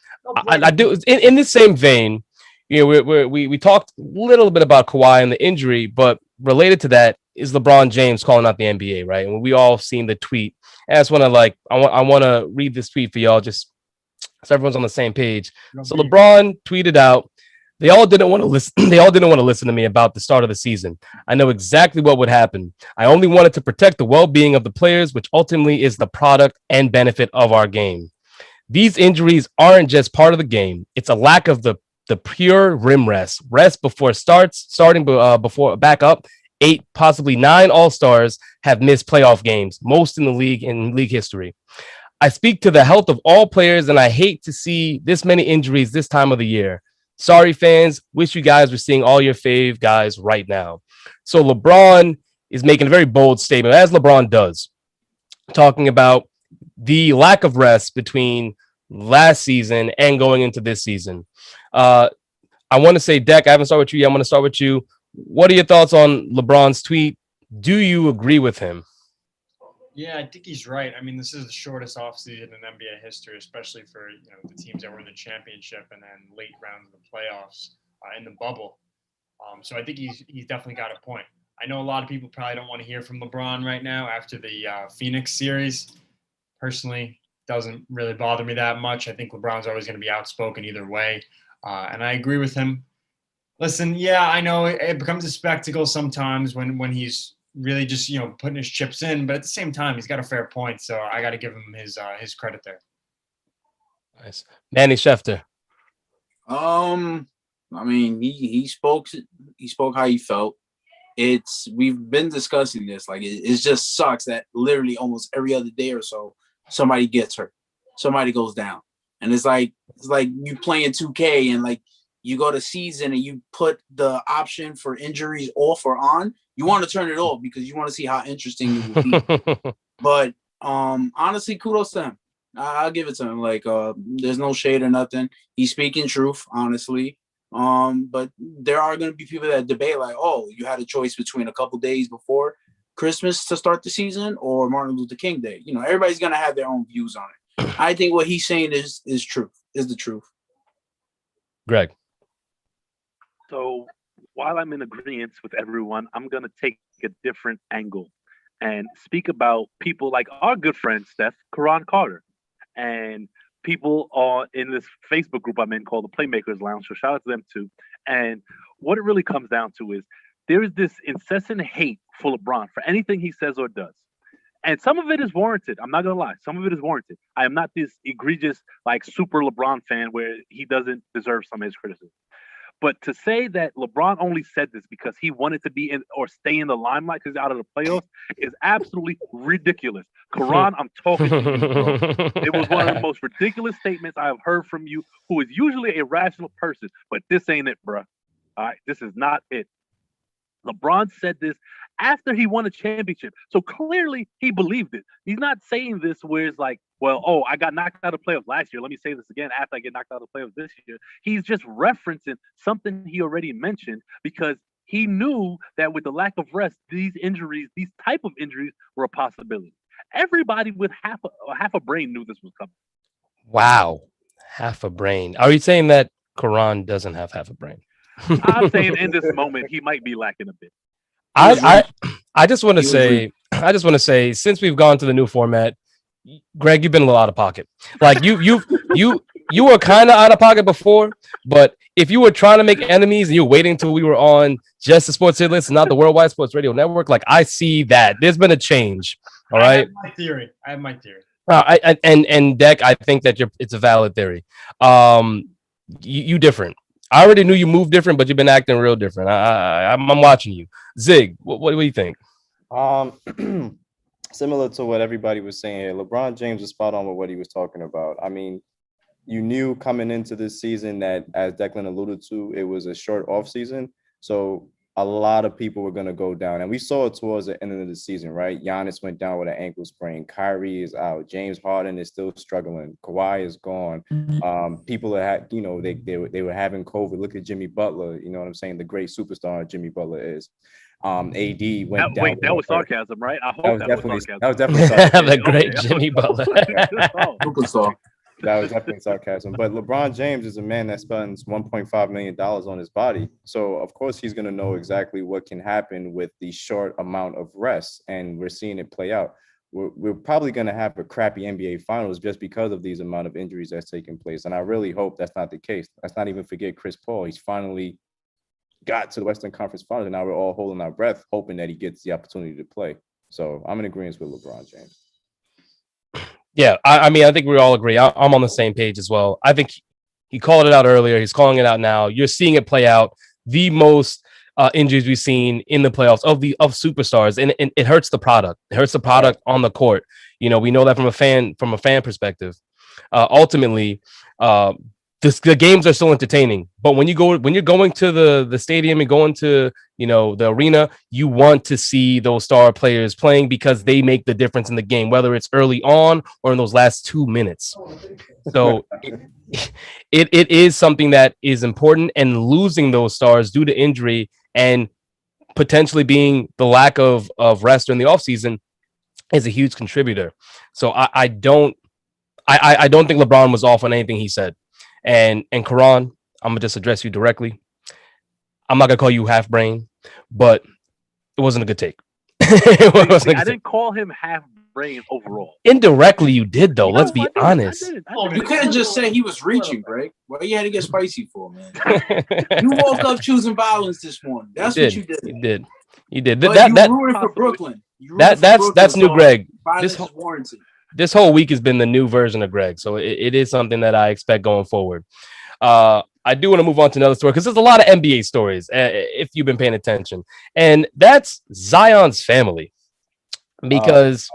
I do in this same vein. You know, we talked a little bit about Kawhi and the injury, but related to that is LeBron James calling out the NBA, right? And we all seen the tweet. And I just want to I want to read this tweet for y'all, just so everyone's on the same page. So LeBron tweeted out, They all didn't want to listen. They all didn't want to listen to me about the start of the season. I know exactly what would happen. I only wanted to protect the well-being of the players, which ultimately is the product and benefit of our game. These injuries aren't just part of the game. It's a lack of the pure rim rest before starting before back up. 8, possibly 9 All-Stars have missed playoff games, most in the league in league history. I speak to the health of all players, and I hate to see this many injuries this time of the year. Sorry, fans. Wish you guys were seeing all your fave guys right now. So LeBron is making a very bold statement, as LeBron does, talking about the lack of rest between last season and going into this season. I want to say, Deck, I haven't started with you yet. I'm going to start with you. What are your thoughts on LeBron's tweet? Do you agree with him? Yeah, I think he's right. I mean, this is the shortest offseason in NBA history, especially for the teams that were in the championship and then late rounds of the playoffs in the bubble. So I think he's definitely got a point. I know a lot of people probably don't want to hear from LeBron right now after the Phoenix series. Personally, doesn't really bother me that much. I think LeBron's always going to be outspoken either way, and I agree with him. Listen, yeah, I know it becomes a spectacle sometimes when he's really just putting his chips in, but at the same time he's got a fair point, so I got to give him his credit there. Nice. Manny Schefter. I mean, he spoke how he felt. We've been discussing this, like it just sucks that literally almost every other day or so somebody gets hurt, somebody goes down, and it's like you playing 2K and like you go to season and you put the option for injuries off or on. You want to turn it off because you want to see how interesting it will be. But honestly, kudos to him. I'll give it to him. Like there's no shade or nothing. He's speaking truth, honestly. But there are going to be people that debate like, oh, you had a choice between a couple days before Christmas to start the season or Martin Luther King Day. Everybody's going to have their own views on it. I think what he's saying is truth, is the truth. Greg. So while I'm in agreement with everyone, I'm going to take a different angle and speak about people like our good friend, Steph, Karan Carter, and people in this Facebook group I'm in called the Playmakers Lounge. So shout out to them too. And what it really comes down to is there is this incessant hate for LeBron for anything he says or does. And some of it is warranted. I'm not going to lie. Some of it is warranted. I am not this egregious, like super LeBron fan where he doesn't deserve some of his criticism. But to say that LeBron only said this because he wanted to be in or stay in the limelight because he's out of the playoffs is absolutely ridiculous. Karan, I'm talking to you, bro. It was one of the most ridiculous statements I have heard from you, who is usually a rational person, but this ain't it, bro. All right, this is not it. LeBron said this after he won a championship. So clearly he believed it. He's not saying this where it's like, well, I got knocked out of playoffs last year. Let me say this again after I get knocked out of playoffs this year. He's just referencing something he already mentioned because he knew that with the lack of rest, these type of injuries were a possibility. Everybody with half a brain knew this was coming. Wow. Half a brain. Are you saying that Karan doesn't have half a brain? I'm saying in this moment, he might be lacking a bit. I just want to say, since we've gone to the new format, Greg, you've been a little out of pocket. Like you were kind of out of pocket before, but if you were trying to make enemies and you were waiting until we were on just the Sports Hit List and not the Worldwide Sports Radio Network, like I see that there's been a change. All right. I have my theory. And Deck, I think that it's a valid theory. You different. I already knew you moved different, but you've been acting real different. I'm watching you. Zig, what do you think? Similar to what everybody was saying here, LeBron James was spot on with what he was talking about. I mean, you knew coming into this season that, as Declan alluded to, it was a short off season. So a lot of people were going to go down. And we saw it towards the end of the season, right? Giannis went down with an ankle sprain. Kyrie is out. James Harden is still struggling. Kawhi is gone. People are, they were having COVID. Look at Jimmy Butler. You know what I'm saying? The great superstar Jimmy Butler is. AD went down. Wait, that was sarcasm, right? I hope that was sarcasm. That was definitely sarcasm. The great Jimmy Butler. Superstar. That was definitely sarcasm. But LeBron James is a man that spends $1.5 million on his body. So, of course, he's going to know exactly what can happen with the short amount of rest. And we're seeing it play out. We're probably going to have a crappy NBA Finals just because of these amount of injuries that's taking place. And I really hope that's not the case. Let's not even forget Chris Paul. He's finally got to the Western Conference Finals, and now we're all holding our breath, hoping that he gets the opportunity to play. So I'm in agreement with LeBron James. Yeah, I mean, I think we all agree. I'm on the same page as well. I think he called it out earlier. He's calling it out now. You're seeing it play out. The most injuries we've seen in the playoffs of superstars, and it hurts the product. It hurts the product on the court. You know, we know that from a fan perspective. Ultimately, the games are still entertaining, but when you're going to the stadium and going to, you know, the arena, you want to see those star players playing because they make the difference in the game, whether it's early on or in those last 2 minutes. So it is something that is important, and losing those stars due to injury and potentially being the lack of rest during the offseason is a huge contributor. So I don't think LeBron was off on anything he said. And Karan, I'm gonna just address you directly. I'm not gonna call you half brain, but it wasn't a good take. I didn't call him half brain overall. Indirectly, you did though. Let's be honest. You couldn't just say he was reaching, Greg. Well, you had to get spicy for, man. You woke up choosing violence this morning. That's what you did. You did. But you rooted for Brooklyn. That's new, Greg. Violence is warranted. This whole week has been the new version of Greg, so it is something that I expect going forward. I do want to move on to another story because there's a lot of NBA stories if you've been paying attention, and that's Zion's family, because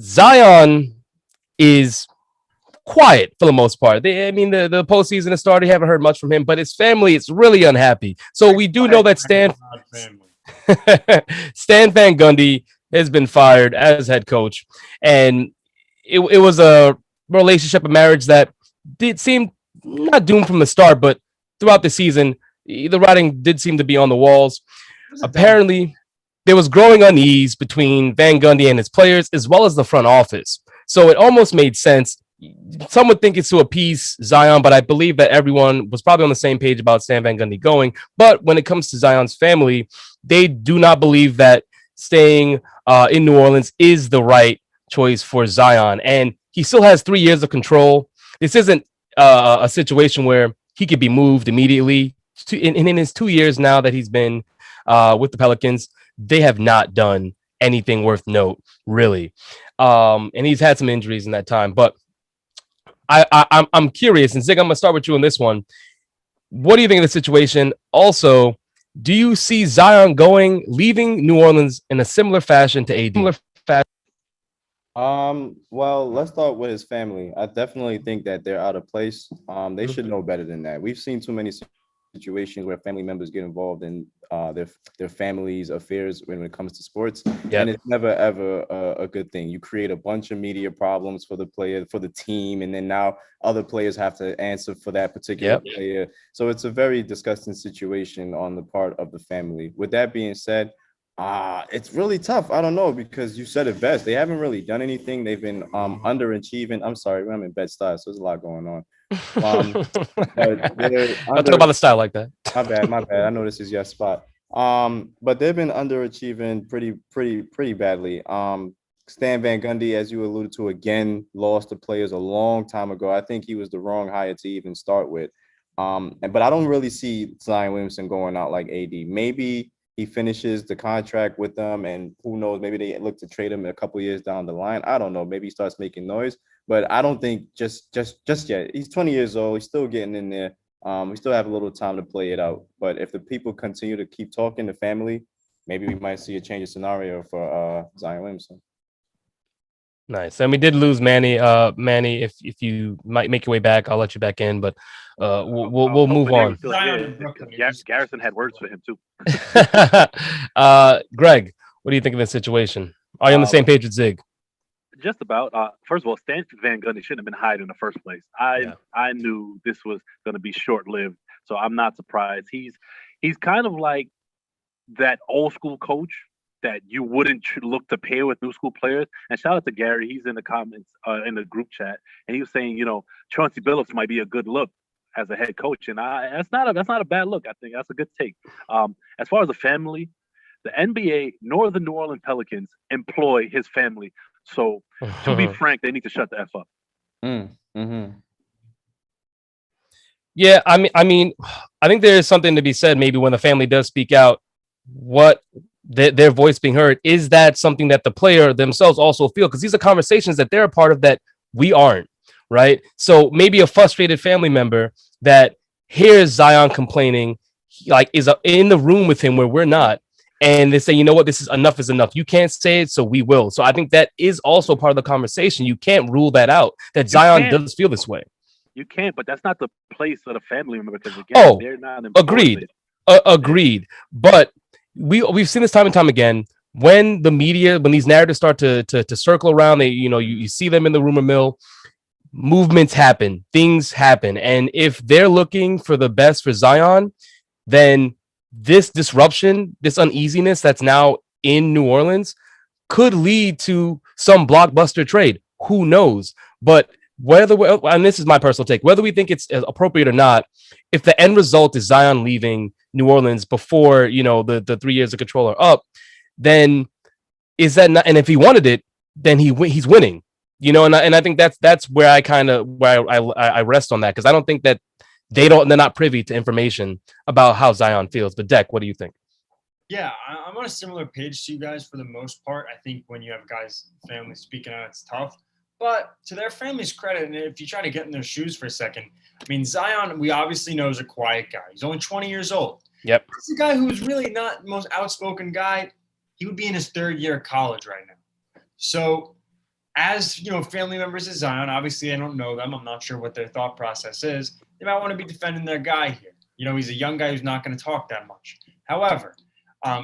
Zion is quiet for the most part. The postseason has started. You haven't heard much from him, but his family is really unhappy. So we do know that Stan Van Gundy has been fired as head coach, and it was a relationship, a marriage that did seem not doomed from the start, but throughout the season, the writing did seem to be on the walls. Apparently, there was growing unease between Van Gundy and his players, as well as the front office. So it almost made sense. Some would think it's to appease Zion, but I believe that everyone was probably on the same page about Stan Van Gundy going. But when it comes to Zion's family, they do not believe that staying in New Orleans is the right choice for Zion, and he still has 3 years of control. This isn't a situation where he could be moved immediately. In his 2 years now that he's been with the Pelicans, they have not done anything worth note, really. And he's had some injuries in that time. But I'm curious, and Zig, I'm gonna start with you on this one. What do you think of the situation? Also, do you see Zion leaving New Orleans in a similar fashion to AD? Well, let's start with his family. I definitely think that they're out of place. They should know better than that. We've seen too many situations where family members get involved in their families' affairs when it comes to sports, and it's never ever a good thing. You create a bunch of media problems for the player, for the team, and then now other players have to answer for that particular player. So it's a very disgusting situation on the part of the family. With that being said, it's really tough. I don't know, because you said it best. They haven't really done anything. They've been underachieving. I'm sorry, I'm in Bed-Stuy, so there's a lot going on. I'll talk about the style like that. My bad. I know this is your spot. But they've been underachieving pretty badly. Stan Van Gundy, as you alluded to, again, lost the players a long time ago. I think he was the wrong hire to even start with. But I don't really see Zion Williamson going out like AD. Maybe he finishes the contract with them, and who knows, maybe they look to trade him a couple years down the line. I don't know. Maybe he starts making noise, but I don't think just yet. He's 20 years old. He's still getting in there. We still have a little time to play it out. But if the people continue to keep talking, the family, maybe we might see a change of scenario for Zion Williamson. Nice. And we did lose Manny. Manny, if you might make your way back, I'll let you back in. But we'll move on. Garrison had words for him too. Greg, what do you think of this situation? Are you on the same page with Zig? Just about. First of all, Stanford Van Gundy shouldn't have been hired in the first place. I knew this was going to be short-lived, so I'm not surprised. He's kind of like that old school coach that you wouldn't look to pair with new school players. And shout out to Gary. He's in the comments in the group chat, and he was saying, Chauncey Billups might be a good look as a head coach, and that's not a bad look. I think that's a good take. As far as the family, the NBA nor the New Orleans Pelicans employ his family. So to be frank, they need to shut the F up. Mm-hmm. Yeah, I mean, I think there is something to be said. Maybe when the family does speak out, what their voice being heard, is that something that the player themselves also feel? Because these are conversations that they're a part of that we aren't, right? So maybe a frustrated family member that hears Zion complaining, like is in the room with him where we're not, and they say, you know what, this is enough is enough. You can't say it, so we will. So I think that is also part of the conversation. You can't rule that out, that Zion does feel this way. You can't, but that's not the place of the family member, because again, they're not agreed. Agreed. But we've seen this time and time again. When the media, when these narratives start to circle around, you see them in the rumor mill. Movements happen, things happen, and if they're looking for the best for Zion, then this disruption, this uneasiness that's now in New Orleans could lead to some blockbuster trade. Who knows? But and this is my personal take, whether we think it's appropriate or not, if the end result is Zion leaving New Orleans before, the 3 years of control are up, then is that not, and if he wanted it, then he's winning, and I think that's where I rest on that, because I don't think that they're not privy to information about how Zion feels. But Deck, what do you think? Yeah, I'm on a similar page to you guys for the most part. I think when you have guys, families speaking out, it's tough. But to their family's credit, and if you try to get in their shoes for a second, I mean, Zion, we obviously know is a quiet guy. He's only 20 years old. Yep. He's a guy who's really not the most outspoken guy. He would be in his third year of college right now. So as, family members of Zion, obviously I don't know them. I'm not sure what their thought process is. They might want to be defending their guy here. He's a young guy who's not going to talk that much. However,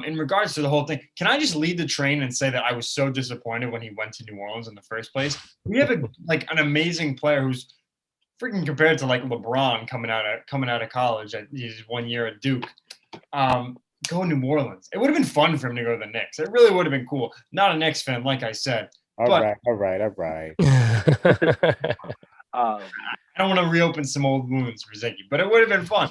in regards to the whole thing, can I just lead the train and say that I was so disappointed when he went to New Orleans in the first place? We have an amazing player who's freaking compared to like LeBron coming out of college at his 1 year at Duke. Go to New Orleans. It would have been fun for him to go to the Knicks. It really would have been cool. Not a Knicks fan, like I said. All right. I don't want to reopen some old wounds for Ziggy, but it would have been fun.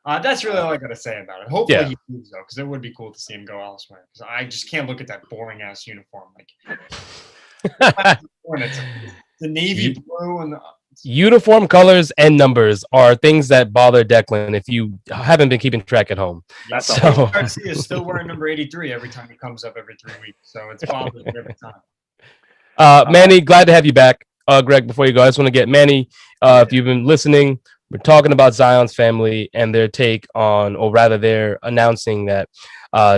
That's really all I got to say about it. Hopefully he moves, though, because it would be cool to see him go elsewhere. Because I just can't look at that boring-ass uniform. It's the navy blue and the uniform colors and numbers are things that bother Declan if you haven't been keeping track at home. Garcia is still wearing number 83 every time he comes up every 3 weeks, so it's bothering every time. Manny, glad to have you back. Greg, before you go, I just want to get Manny, if you've been listening, we're talking about Zion's family and their take on, or rather they're announcing that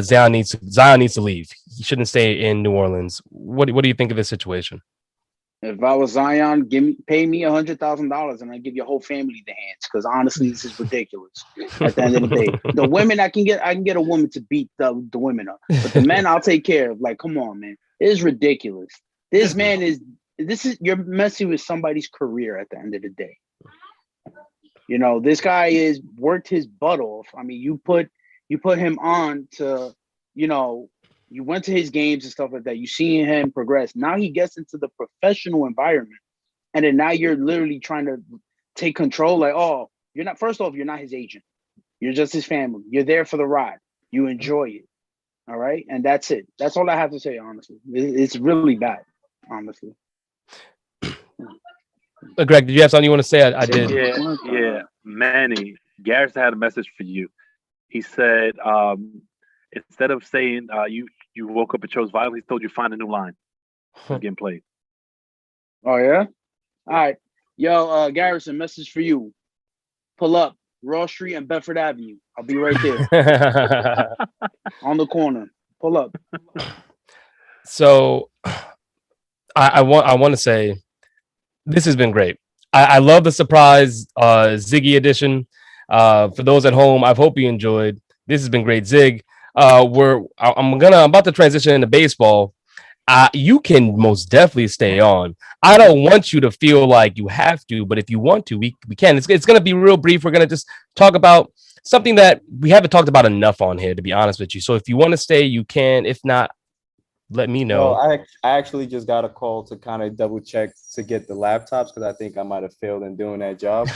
Zion needs to leave. He shouldn't stay in New Orleans. What do you think of this situation? If I was Zion, pay me $100,000 and I give your whole family the hands. Because honestly, this is ridiculous. At the end of the day, the women I can get a woman to beat the women up, but the men I'll take care of. Like, come on, man, it is ridiculous. This man you're messing with somebody's career at the end of the day. This guy is worked his butt off. I mean, you put him on to, you went to his games and stuff like that. You seen him progress. Now he gets into the professional environment. And then now you're literally trying to take control. Like, oh, first off, you're not his agent. You're just his family. You're there for the ride. You enjoy it. All right. And that's it. That's all I have to say, honestly. It's really bad, honestly. Greg, did you have something you want to say? I did. Yeah. Manny, Garrison had a message for you. He said, instead of saying you woke up and chose violence, he told you find a new line. It's getting played. Oh, yeah? All right. Yo, Garrison, message for you. Pull up. Ross Street and Bedford Avenue. I'll be right there on the corner. Pull up. So I want to say this has been great. I love the surprise Ziggy edition. For those at home, I hope you enjoyed. This has been great, Zig. I'm about to transition into baseball. You can most definitely stay on. I don't want you to feel like you have to, but if you want to, we can. It's going to be real brief. We're going to just talk about something that we haven't talked about enough on here, to be honest with you. So if you want to stay, you can. If not, let me know. Well, I actually just got a call to kind of double check to get the laptops because I think I might have failed in doing that job.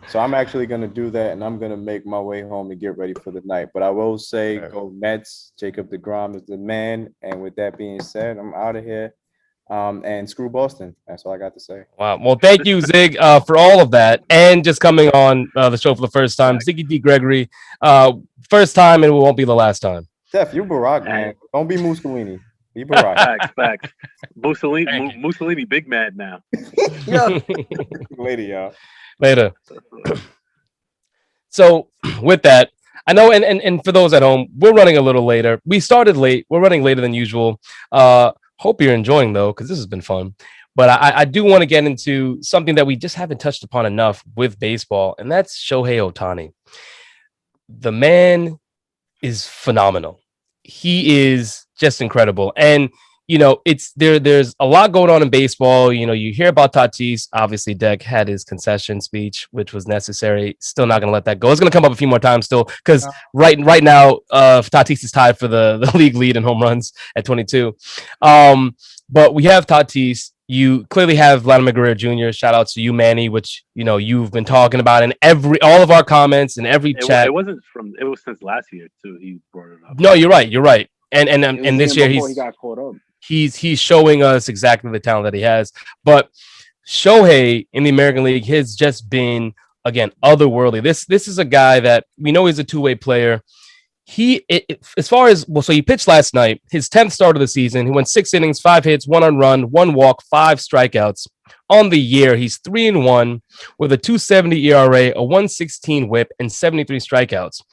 So I'm actually going to do that, and I'm going to make my way home and get ready for the night. But I will say, go Mets. Jacob deGrom is the man. And with that being said, I'm out of here. And screw Boston. That's all I got to say. Wow. Well, thank you, Zig, for all of that. And just coming on the show for the first time, Ziggy D. Gregory. First time, and it won't be the last time. Steph, you Barack, man. Don't be Mussolini. Be Barack. Facts. Mussolini big mad now. Yeah. Later, y'all. Later. So with that, I know, and for those at home, we're running a little later. We started late. We're running later than usual. Hope you're enjoying, though, because this has been fun. But I do want to get into something that we just haven't touched upon enough with baseball, and that's Shohei Ohtani. The man is phenomenal. He is just incredible. And, you know, there's a lot going on in baseball. You know, you hear about Tatis. Obviously, Deck had his concession speech, which was necessary. Still not going to let that go. It's going to come up a few more times still, because right now, Tatis is tied for the league lead in home runs at 22. But we have Tatis. You clearly have Vladimir Guerrero Jr. Shout out to you, Manny, which, you know, you've been talking about in all of our comments and every chat. It was since last year too. He brought it up. No, you're right. And this year he got caught up. He's showing us exactly the talent that he has. But Shohei in the American League has just been, again, otherworldly. This is a guy that we know he's a two-way player. So he pitched last night, his 10th start of the season. He went 6 innings, 5 hits, 1 unrun, 1 walk, 5 strikeouts. On the year, he's 3-1 with a 2.70 ERA, a 1.16 WHIP, and 73 strikeouts.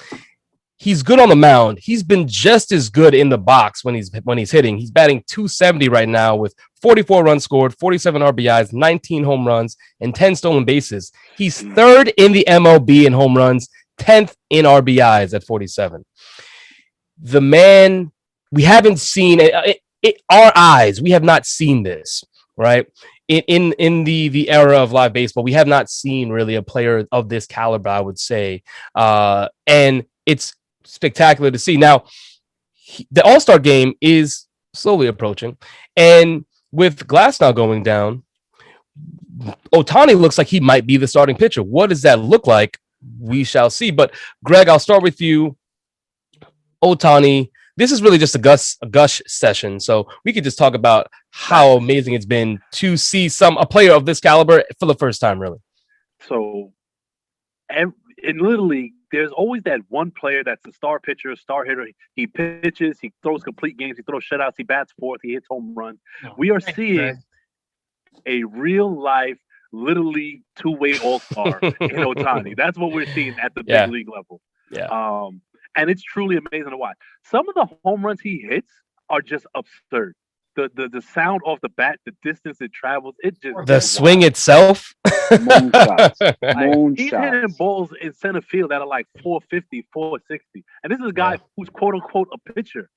He's good on the mound. He's been just as good in the box when he's hitting. He's batting 270 right now with 44 runs scored, 47 RBIs, 19 home runs, and 10 stolen bases. He's third in the MLB in home runs, 10th in RBIs at 47. The man, we haven't seen our eyes. We have not seen this, right? In the era of live baseball, we have not seen really a player of this caliber, I would say. And it's spectacular to see. Now, the All-Star game is slowly approaching, and with Glass now going down, Ohtani looks like he might be the starting pitcher. What does that look like? We shall see. But Greg, I'll start with you. Ohtani, this is really just a gush session, so we could just talk about how amazing it's been to see a player of this caliber for the first time, really. So, in Little League, there's always that one player that's a star pitcher, star hitter. He pitches, he throws complete games, he throws shutouts, he bats fourth, he hits home runs. We are seeing a real life Little League two-way all-star in Ohtani. That's what we're seeing at the big league level. Yeah. And it's truly amazing to watch. Some of the home runs he hits are just absurd. The sound off the bat, the distance it travels, it just the swing itself. Moon shots. He's hitting balls in center field that are like 450, 460. And this is a guy who's quote unquote a pitcher.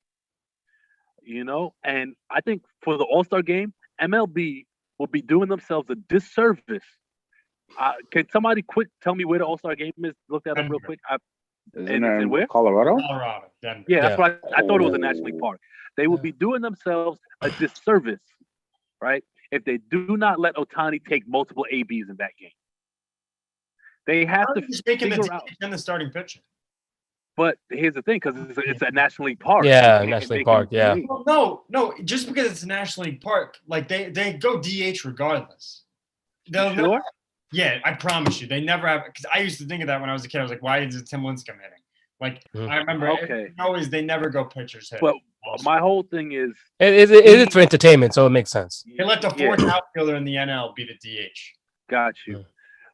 You know, and I think for the All-Star game, MLB will be doing themselves a disservice. Can somebody quick tell me where the All-Star game is? Look that up real quick. In where? Colorado? Colorado. Denver. Yeah, that's what I thought it was a National League Park. They would be doing themselves a disservice, right, if they do not let Ohtani take multiple ABs in that game. They have to figure out the starting pitcher. But here's the thing, because it's a National League Park. Yeah, National League Park. Yeah. Well, no, just because it's a National League Park, like they go DH regardless. Sure? Yeah, I promise you, they never have. Because I used to think of that when I was a kid. I was like, why is it Tim Lincecum hitting? Like I remember, they never go pitchers hit. Well, my whole thing is it is for entertainment, so it makes sense. They let the fourth outfielder in the NL be the DH. Got you.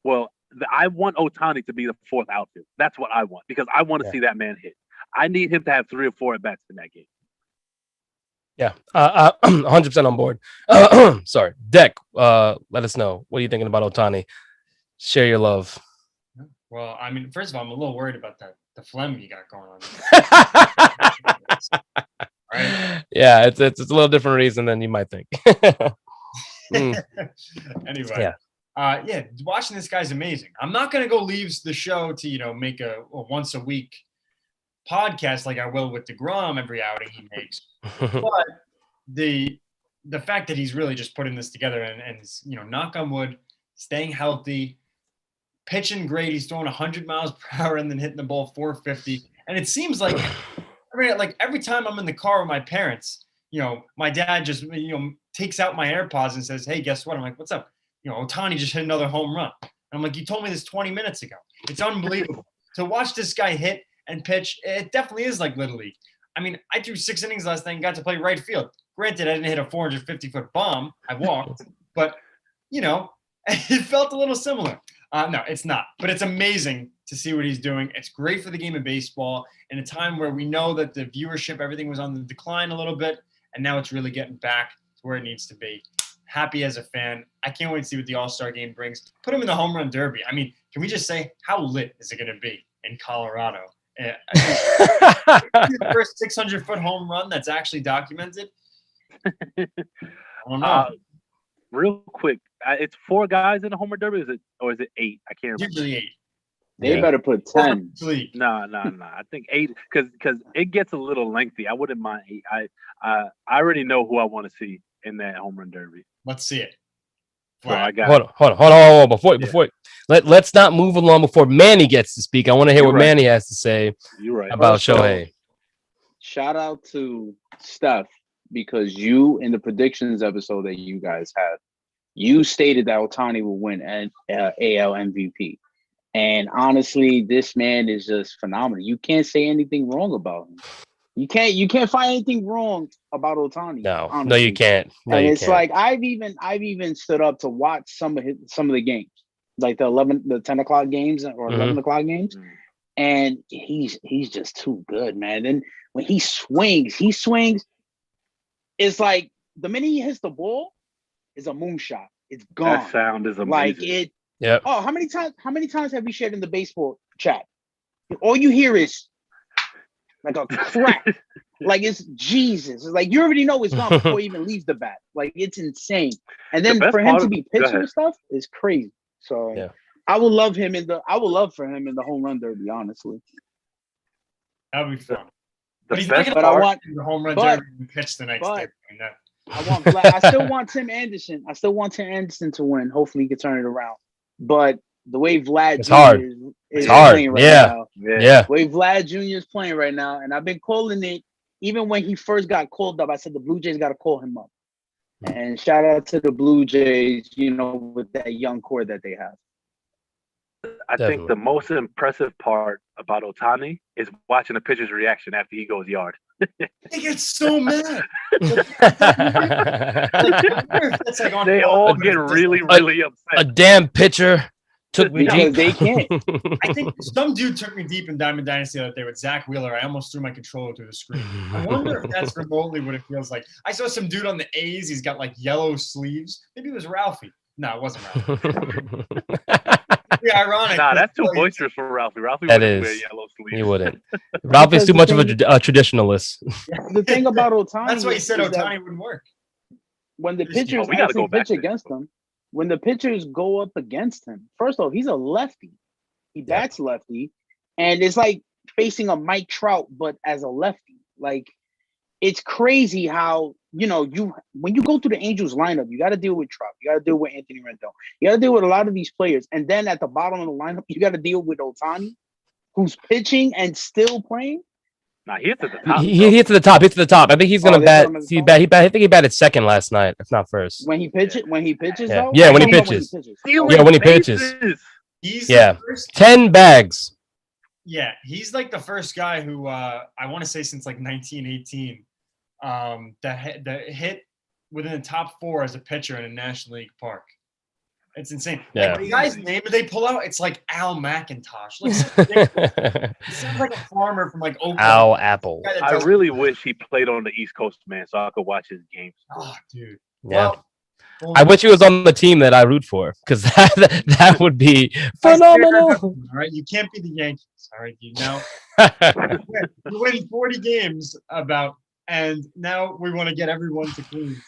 Well, I want Ohtani to be the fourth outfield. That's what I want because I want to see that man hit. I need him to have 3 or 4 at bats in that game. Yeah, 100% on board. Sorry, Deck. Let us know. What are you thinking about Ohtani? Share your love. Well, I mean, first of all, I'm a little worried about the phlegm you got going on. Right? Yeah, it's a little different reason than you might think. Anyway, yeah, watching this guy's amazing. I'm not gonna go leave the show to make a once a week podcast like I will with DeGrom every outing he makes. But the fact that he's really just putting this together and knock on wood, staying healthy, pitching great. He's throwing 100 miles per hour and then hitting the ball 450. And it seems like every time I'm in the car with my parents, my dad just takes out my AirPods and says, "Hey, guess what?" I'm like, "What's up?" Ohtani just hit another home run. And I'm like, "You told me this 20 minutes ago." It's unbelievable to watch this guy hit and pitch. It definitely is like Little League. I mean, I threw 6 innings last night and got to play right field. Granted, I didn't hit a 450-foot bomb. I walked, but it felt a little similar. No, it's not. But it's amazing to see what he's doing. It's great for the game of baseball in a time where we know that the viewership, everything was on the decline a little bit, and now it's really getting back to where it needs to be. Happy as a fan. I can't wait to see what the All-Star game brings. Put him in the home run derby. I mean, can we just say how lit is it going to be in Colorado? The first 600-foot home run that's actually documented. I don't know. Real quick, it's 4 guys in the home run derby, or is it 8? I can't remember. Usually 8. They better put 10. No. I think 8 because it gets a little lengthy. I wouldn't mind 8. I already know who I want to see in that home run derby. Let's see it. So I got hold on. Before let's not move along before Manny gets to speak. I want to hear what Manny has to say about Shohei. Shout out to Steph because you in the predictions episode that you guys had, you stated that Ohtani will win an AL MVP. And honestly, this man is just phenomenal. You can't say anything wrong about him. You can't find anything wrong about Ohtani. No, you can't. And it's like I've even stood up to watch some of the games, like the 10 o'clock games or 11 o'clock games, and he's just too good, man. And when he swings. It's like the minute he hits the ball, is a moonshot. It's gone. That sound is amazing. Like it. Yeah. Oh, how many times have we shared in the baseball chat? All you hear is like a crack. Like it's Jesus. It's like you already know it's gone before he even leaves the bat. Like it's insane. And then for him to be pitching and stuff is crazy. So I would love for him in the home run derby, honestly. That would be fun. But he's not but I want the home run derby and pitch the next day. I still want Tim Anderson. I still want Tim Anderson to win. Hopefully he can turn it around. But the way Vlad is playing right now. Yeah. The way Vlad Jr. is playing right now, and I've been calling it even when he first got called up. I said the Blue Jays got to call him up. And shout out to the Blue Jays, with that young core that they have. I think the most impressive part about Ohtani is watching the pitcher's reaction after he goes yard. He gets so mad. They all get really upset. A damn pitcher took me deep. They can't. I think some dude took me deep in Diamond Dynasty the other day with Zach Wheeler. I almost threw my controller through the screen. I wonder if that's remotely what it feels like. I saw some dude on the A's. He's got like yellow sleeves. Maybe it was Ralphie. No, it wasn't Ralphie. Yeah, ironic. Nah, that's too boisterous for Ralphie. Ralphie that wouldn't is. wear yellow sleeves. He wouldn't. Ralphie's too much of a traditionalist. The thing about Ohtani. That's why he said Ohtani wouldn't work. When the pitchers actually pitch against him, when the pitchers go up against him, first off, he's a lefty. He bats lefty, and it's like facing a Mike Trout, but as a lefty. Like, it's crazy how when you go to the Angels lineup, you got to deal with Trout, you got to deal with Anthony Rendon, you got to deal with a lot of these players, and then at the bottom of the lineup, you got to deal with Ohtani, who's pitching and still playing. Nah, he hits at the top. He hits to the top. Hits to the top. I think he's gonna bat. I think he batted second last night, if not first. When he pitches, though. Yeah, when he pitches. When he pitches. He's 10 bags. Yeah, he's like the first guy who I want to say since like 1918 that hit within the top 4 as a pitcher in a National League park. It's insane. Yeah. Like, the guy's name they pull out, it's like Al McIntosh. It sounds like a farmer from like Oklahoma. Al Apple. I really wish he played on the East Coast, man, so I could watch his games. Oh, dude. Yeah. I wish he was on the team that I root for, because that would be phenomenal. All right, you can't be the Yankees. All right, you know. You win 40 games and now we want to get everyone to Queens.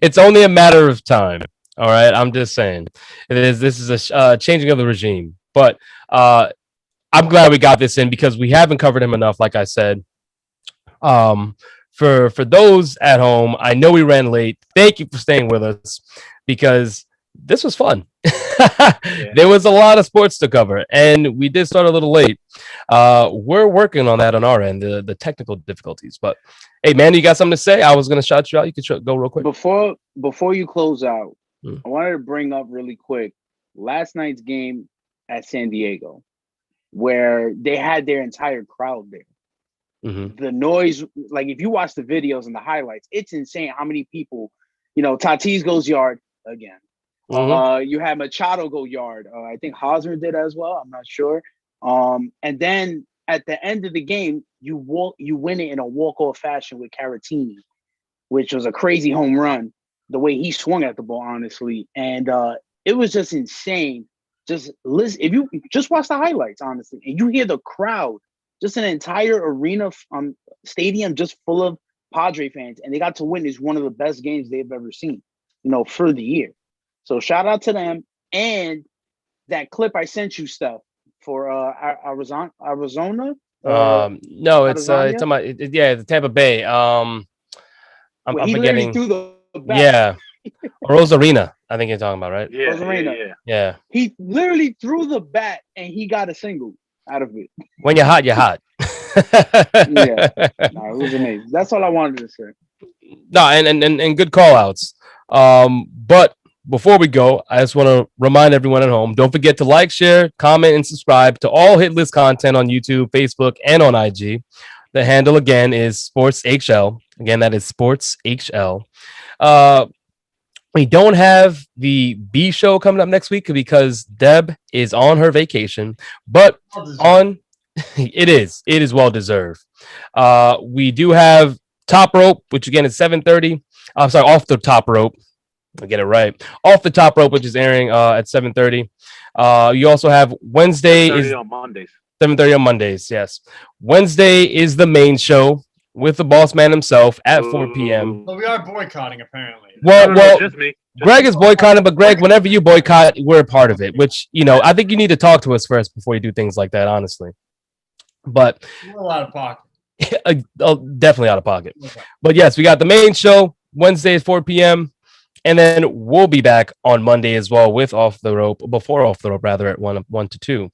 It's only a matter of time. All right, I'm just saying. This is a changing of the regime, but I'm glad we got this in because we haven't covered him enough. Like I said, for those at home, I know we ran late. Thank you for staying with us because this was fun. There was a lot of sports to cover, and we did start a little late. We're working on that on our end, the technical difficulties. But hey, man, you got something to say? I was gonna shout you out. You could go real quick before you close out. I wanted to bring up really quick last night's game at San Diego, where they had their entire crowd there. The noise, like if you watch the videos and the highlights, it's insane how many people. Tatis goes yard again. You had Machado go yard. I think Hosmer did as well. I'm not sure. And then at the end of the game, you win it in a walk-off fashion with Caratini, which was a crazy home run. The way he swung at the ball, honestly, and it was just insane. Just listen, if you just watch the highlights, honestly, and you hear the crowd, just an entire arena, stadium just full of Padre fans, and they got to witness one of the best games they've ever seen, for the year. So shout out to them. And that clip I sent you, stuff for Arizona. No, it's talking about the Tampa Bay. I'm forgetting. Threw the bat. Yeah, Rosarina. I think you're talking about, right? Yeah, Rosarina. Yeah. He literally threw the bat and he got a single out of it. When you're hot, you're hot. Yeah, it was amazing. That's all I wanted to say. No, and good call outs. But before we go, I just want to remind everyone at home, don't forget to like, share, comment, and subscribe to all Hit List content on YouTube, Facebook, and on IG. The handle again is SportsHL. Again, that is SportsHL. We don't have the B show coming up next week because Deb is on her vacation, but it is well deserved. We do have Top Rope, which again is 7:30. I'm sorry, Off the Top Rope. I'll get it right. Off the Top Rope, which is airing at 7:30. You also have Wednesday is on Mondays. 7:30 on Mondays. Yes, Wednesday is the main show with the boss man himself at 4 p.m. Well, we are boycotting apparently. Well, just me. Greg is boycotting, but Greg, whenever you boycott, we're a part of it. Which I think you need to talk to us first before you do things like that. Honestly, but we're a lot of pocket. Definitely out of pocket. Okay. But yes, we got the main show Wednesday at 4 p.m. And then we'll be back on Monday as well with Off the Rope, at 1 to 2.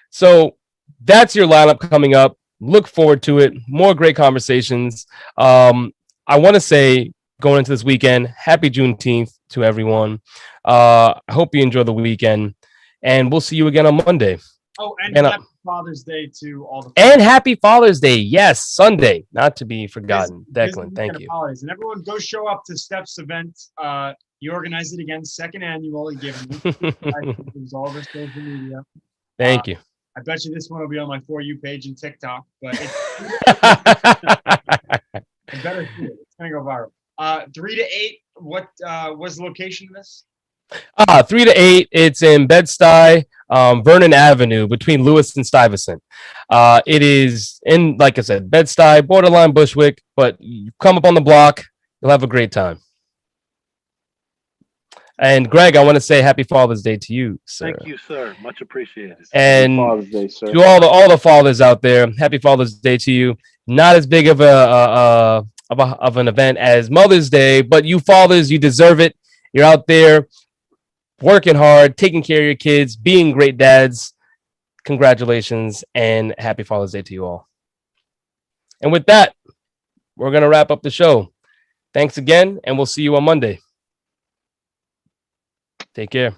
So that's your lineup coming up. Look forward to it. More great conversations. I want to say, going into this weekend, happy Juneteenth to everyone. I hope you enjoy the weekend, and we'll see you again on Monday. Oh, and happy Father's Day to all the and happy Father's Day. Yes, Sunday, not to be forgotten. Declan, thank you. Holidays. And everyone go show up to Steph's event. He organized it again, second annual. He gave it all of his social media. Thank you. I bet you this one will be on my For You page and TikTok, but I better see it. It's gonna go viral. 3 to 8. What was the location of this? 3 to 8. It's in Bed-Stuy, Vernon Avenue, between Lewis and Stuyvesant. It is in, like I said, Bed-Stuy, borderline Bushwick. But you come up on the block, you'll have a great time. And Greg, I want to say Happy Father's Day to you, sir. Thank you, sir. Much appreciated. And Father's Day, sir. to all the fathers out there, Happy Father's Day to you. Not as big of an event as Mother's Day, but you fathers, you deserve it. You're out there working hard, taking care of your kids, being great dads. Congratulations and Happy Father's Day to you all. And with that, we're going to wrap up the show. Thanks again, and we'll see you on Monday. Take care.